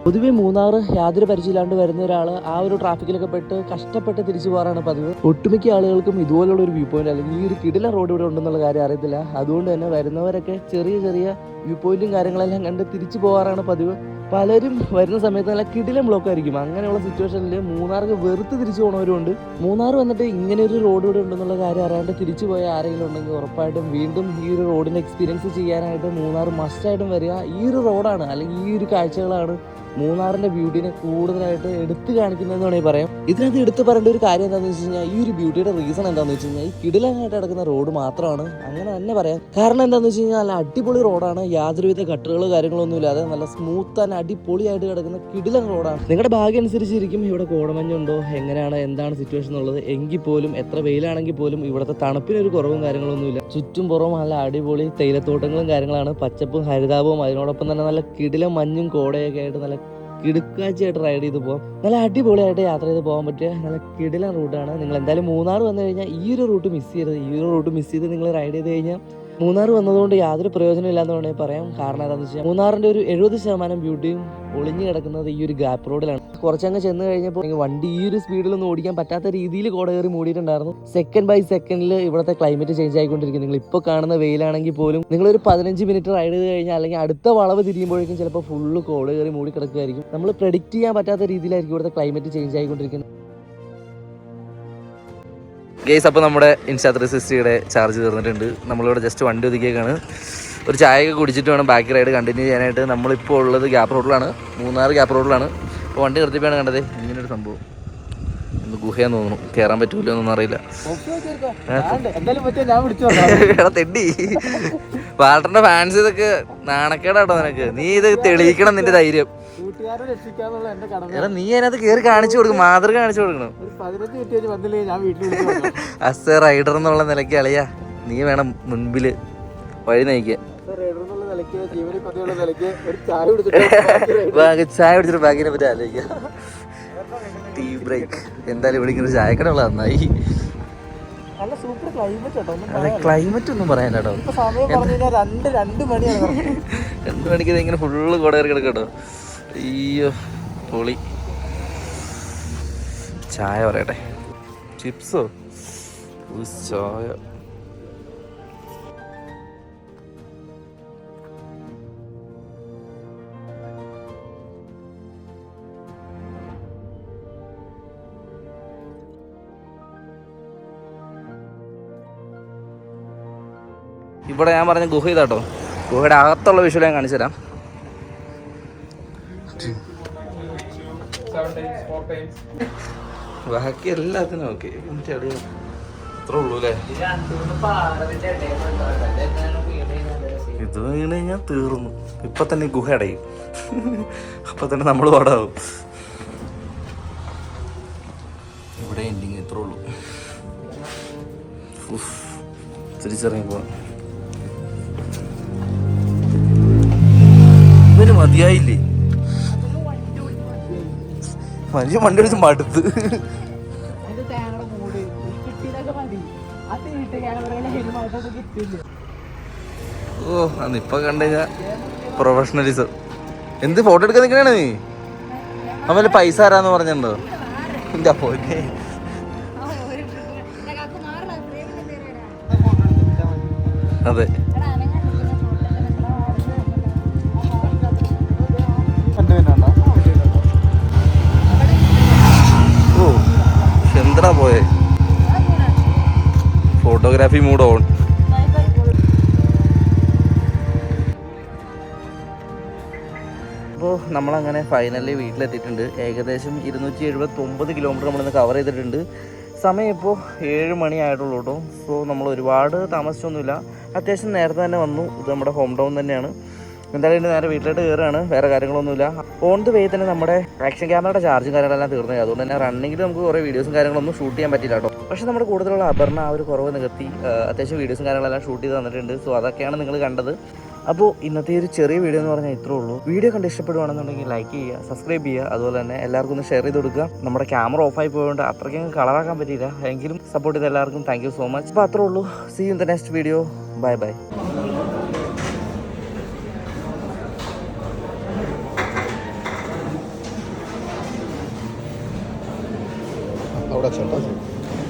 പൊതുവെ മൂന്നാർ യാതൊരു പരിചയമില്ലാണ്ട് വരുന്ന ഒരാൾ ആ ഒരു ട്രാഫിക്കിലൊക്കെ പെട്ട് കഷ്ടപ്പെട്ട് തിരിച്ചു പോകാറാണ് പതിവ്. ഒട്ടുമിക്ക ആളുകൾക്കും ഇതുപോലുള്ള ഒരു വ്യൂ പോയിന്റ് അല്ലെങ്കിൽ ഈ ഒരു കിടില റോഡ് ഇവിടെ ഉണ്ടെന്നുള്ള കാര്യം അറിയത്തില്ല. അതുകൊണ്ട് തന്നെ വരുന്നവരൊക്കെ ചെറിയ ചെറിയ വ്യൂ പോയിന്റും കാര്യങ്ങളെല്ലാം കണ്ട് തിരിച്ചു പോകാറാണ് പതിവ്. പലരും വരുന്ന സമയത്ത് നല്ല കിടിലം ബ്ലോക്ക് ആയിരിക്കും. അങ്ങനെയുള്ള സിറ്റുവേഷനിൽ മൂന്നാർക്ക് വെറുത്ത് തിരിച്ചു പോകണവരുണ്ട്. മൂന്നാർ വന്നിട്ട് ഇങ്ങനെ ഒരു റോഡ് ഇവിടെ ഉണ്ടെന്നുള്ള കാര്യം അറിയാണ്ട് തിരിച്ചു പോയ ആരെങ്കിലും ഉണ്ടെങ്കിൽ ഉറപ്പായിട്ടും വീണ്ടും ഈ ഒരു റോഡിൻ്റെ എക്സ്പീരിയൻസ് ചെയ്യാനായിട്ട് മൂന്നാർ മസ്റ്റായിട്ടും വരിക. ഈ ഒരു റോഡാണ് അല്ലെങ്കിൽ ഈ ഒരു കാഴ്ചകളാണ് മൂന്നാറിൻ്റെ ബ്യൂട്ടീനെ കൂടുതലായിട്ട് എടുത്തു കാണിക്കുന്നതെന്ന് വേണമെങ്കിൽ പറയാം. ഇതിനകത്ത് എടുത്ത് പറയേണ്ട ഒരു കാര്യം എന്താണെന്ന് വെച്ച് കഴിഞ്ഞാൽ ഈ ഒരു ബ്യൂട്ടിയുടെ റീസൺ എന്താണെന്ന് വെച്ച് കഴിഞ്ഞാൽ ഈ കിടിലനായിട്ട് കിടക്കുന്ന റോഡ് മാത്രമാണ്. അങ്ങനെ തന്നെ പറയാം. കാരണം എന്താണെന്ന് വെച്ച് കഴിഞ്ഞാൽ നല്ല അടിപൊളി റോഡാണ്. യാതൊരുവിധ കട്ടുകളോ കാര്യങ്ങളൊന്നും ഇല്ലാതെ നല്ല സ്മൂത്ത് ആൻഡ് അടിപൊളിയായിട്ട് കിടക്കുന്ന കിടിലൻ റോഡാണ്. നിങ്ങളുടെ ഭാഗ്യം അനുസരിച്ചിരിക്കും ഇവിടെ കോടമഞ്ഞുണ്ടോ, എങ്ങനെയാണ്, എന്താണ് സിറ്റുവേഷൻ എന്നുള്ളത്. എങ്കിൽ പോലും എത്ര വെയിലാണെങ്കിൽ പോലും ഇവിടുത്തെ തണുപ്പിനൊരു കുറവും കാര്യങ്ങളൊന്നുമില്ല. ചുറ്റും പുറവും നല്ല അടിപൊളി തേയിലത്തോട്ടങ്ങളും കാര്യങ്ങളാണ്. പച്ചപ്പും ഹരിതാപവും അതിനോടൊപ്പം തന്നെ നല്ല കിടിലം മഞ്ഞും കോടയൊക്കെ ആയിട്ട് നല്ല കിടുക്കാഴ്ചയായിട്ട് റൈഡ് ചെയ്ത് പോകാം. നല്ല അടിപൊളിയായിട്ട് യാത്ര ചെയ്ത് പോകാൻ പറ്റിയ നല്ല കിടിലൻ റൂട്ടാണ്. നിങ്ങൾ എന്തായാലും മൂന്നാർ വന്നു കഴിഞ്ഞാൽ ഈ ഒരു റൂട്ട് മിസ് ചെയ്യരുത്. ഈ ഒരു റൂട്ട് മിസ് ചെയ്ത് നിങ്ങൾ റൈഡ് ചെയ്ത് കഴിഞ്ഞാൽ മൂന്നാർ വന്നതുകൊണ്ട് യാതൊരു പ്രയോജനം ഇല്ലാന്ന് വേണമെങ്കിൽ പറയാം. കാരണം എന്താണെന്ന് വെച്ചാൽ മൂന്നാറിൻ്റെ ഒരു 70% ബ്യൂട്ടിയും ഒളിഞ്ഞു കിടക്കുന്നത് ഈ ഒരു ഗ്യാപ്പ് റോഡിലാണ്. കുറച്ചങ്ങ് ചെന്ന് കഴിഞ്ഞപ്പോൾ വണ്ടി ഈ ഒരു സ്പീഡിലൊന്നും ഓടിക്കാൻ പറ്റാത്ത രീതിയിൽ കോട കയറി മൂടിയിട്ടുണ്ടായിരുന്നു. സെക്കൻഡ് ബൈ സെക്കൻഡിൽ ഇവിടുത്തെ ക്ലൈമറ്റ് ചേഞ്ച് ആയിക്കൊണ്ടിരിക്കും. നിങ്ങൾ ഇപ്പോൾ കാണുന്ന വെയിലാണെങ്കിൽ പോലും നിങ്ങളൊരു 15 മിനിറ്റ് റൈഡ് ചെയ്ത് കഴിഞ്ഞാൽ അല്ലെങ്കിൽ അടുത്ത വളവ് തിരിയുമ്പോഴേക്കും ചിലപ്പോൾ ഫുള്ള് കോട കയറി മൂടി കിടക്കുകയായിരിക്കും. നമ്മൾ പ്രെഡിക്റ്റ് ചെയ്യാൻ പറ്റാത്ത രീതിയിലായിരിക്കും ഇവിടുത്തെ ക്ലൈമറ്റ് ചേഞ്ച് ആയിക്കൊണ്ടിരിക്കുന്നത്. ഗേസ്, അപ്പോൾ നമ്മുടെ ഇൻസ്റ്റാ 360യുടെ ചാർജ് തീർന്നിട്ടുണ്ട്. നമ്മളിവിടെ ജസ്റ്റ് വണ്ടി ഒതുക്കിയേക്കാണ്. ഒരു ചായയൊക്കെ കുടിച്ചിട്ട് വേണം ബാക്കി റൈഡ് കണ്ടിന്യൂ ചെയ്യാനായിട്ട്. നമ്മളിപ്പോൾ ഉള്ളത് ഗ്യാപ്പ് റോഡിലാണ്, മൂന്നാർ ഗ്യാപ്പ് റോഡിലാണ്. അപ്പോൾ വണ്ടി നിർത്തിപ്പോഴാണ് കണ്ടത് ഇങ്ങനൊരു സംഭവം. ഒന്ന് ഗുഹയെന്ന് തോന്നുന്നു, കയറാൻ പറ്റൂല്ലോ എന്നൊന്നും അറിയില്ല. എടാ തെണ്ടി, വാൾട്ടറിന്റെ ഫാൻസ് ഇതൊക്കെ നാണക്കേടാട്ടോ നിനക്ക്. നീ ഇത് തെളിയിക്കണം നിന്റെ ധൈര്യം. എടാ നീ അതിനകത്ത് കയറി കാണിച്ചു കൊടുക്കും, മാതൃക കാണിച്ചു കൊടുക്കണം. അസ് എ റൈഡർ എന്നുള്ള നിലയ്ക്ക് അളിയാ നീ വേണം മുൻപില് വഴി നയിക്കാൻ. ചായ കുടിച്ചിട്ട് ബാക്കിനെ പറ്റി ആലോചിക്കാം. Tea break. എന്തായാലും ഇവിടെ ഇങ്ങനെ ചായക്കടയുള്ള നന്നായി. ക്ലൈമറ്റ് ഒന്നും പറയാനോ. 2 മണിക്ക് ഇങ്ങനെ ഫുള്ള് കോട കയറി കിടക്കട്ടോ. അയ്യോ പൊളി. ചായ പറയട്ടെ, ചിപ്സോ ചായ. ഇവിടെ ഞാൻ പറഞ്ഞ ഗുഹ ഇതാട്ടോ. ഗുഹയുടെ അകത്തുള്ള വിഷ്വൽ ഞാൻ കാണിച്ചു തരാം. ബാക്കി എല്ലാത്തിനും ഓക്കെ. ഇത്ര ഉള്ളൂ അല്ലേ? ഇത് വീണ് കഴിഞ്ഞാൽ തീർന്നു. ഇപ്പൊ തന്നെ ഗുഹ അടയും. അപ്പൊ തന്നെ നമ്മൾ പാടാവും. ഇവിടെ എൻഡിങ് ഇത്ര ഉള്ളൂ. തിരിച്ചറിഞ്ഞു പോവാം. ഇവന് മതിയായില്ലേ? മനുഷ്യ വണ്ടി അടിച്ച് മടുത്ത്. ഓ അന്നിപ്പൊ കണ്ടുകഴിഞ്ഞാ പ്രൊഫഷണലിസം. എന്ത് ഫോട്ടോ എടുക്കാൻ നിൽക്കണേ നീ? അവന് പൈസ ആരാന്ന് പറഞ്ഞിട്ടുണ്ടോ? എന്റെ പോന്നെ. അതെ ഓ എന്താ പോയെ? Photography mood on. അപ്പോൾ നമ്മളങ്ങനെ ഫൈനലി വീട്ടിലെത്തിയിട്ടുണ്ട്. ഏകദേശം 279 കിലോമീറ്റർ നമ്മളിന്ന് കവർ ചെയ്തിട്ടുണ്ട്. സമയം ഇപ്പോൾ 7 മണി ആയിട്ടുള്ളൂ കേട്ടോ. സോ നമ്മൾ ഒരുപാട് താമസിച്ചൊന്നുമില്ല. അത്യാവശ്യം നേരത്തെ തന്നെ വന്നു. ഇത് നമ്മുടെ ഹോം ടൗൺ തന്നെയാണ്. എന്തായാലും നേരെ വീട്ടിലോട്ട് കയറുകയാണ്. വേറെ കാര്യങ്ങളൊന്നുമില്ല. ഓൺ ദ വേ തന്നെ നമ്മുടെ ആക്ഷൻ ക്യാമറയുടെ ചാർജും കാര്യങ്ങളെല്ലാം തീർന്നു. അതുകൊണ്ട് തന്നെ റണ്ണിങ്ങിൽ നമുക്ക് കുറേ വീഡിയോസും കാര്യങ്ങളൊന്നും ഷൂട്ട് ചെയ്യാൻ പറ്റില്ല കേട്ടോ. പക്ഷേ നമ്മുടെ കൂടുതലുള്ള അപർണ ആ ഒരു കുറവ് നികത്തി അത്യാവശ്യം വീഡിയോസും കാര്യങ്ങളെല്ലാം ഷൂട്ട് ചെയ്ത് തന്നിട്ടുണ്ട്. സോ അതൊക്കെയാണ് നിങ്ങൾ കണ്ടത്. അപ്പോൾ ഇന്നത്തെ ഒരു ചെറിയ വീഡിയോ എന്ന് പറഞ്ഞാൽ ഇത്രേ ഉള്ളൂ. വീഡിയോ കണ്ട് ഇഷ്ടപ്പെടുവാണെന്നുണ്ടെങ്കിൽ ലൈക്ക് ചെയ്യുക, സബ്സ്ക്രൈബ് ചെയ്യുക, അതുപോലെ തന്നെ എല്ലാവർക്കും ഒന്ന് ഷെയർ ചെയ്ത് കൊടുക്കുക. നമ്മുടെ ക്യാമറ ഓഫായി പോയതുകൊണ്ട് അത്രയ്ക്കും കളറാക്കാൻ പറ്റിയില്ല. എങ്കിലും സപ്പോർട്ട് ചെയ്ത എല്ലാവർക്കും താങ്ക് യു സോ മച്ച്. അപ്പോൾ അത്രേ ഉള്ളൂ. See you in the next video. Bye bye. Ahora chantaje.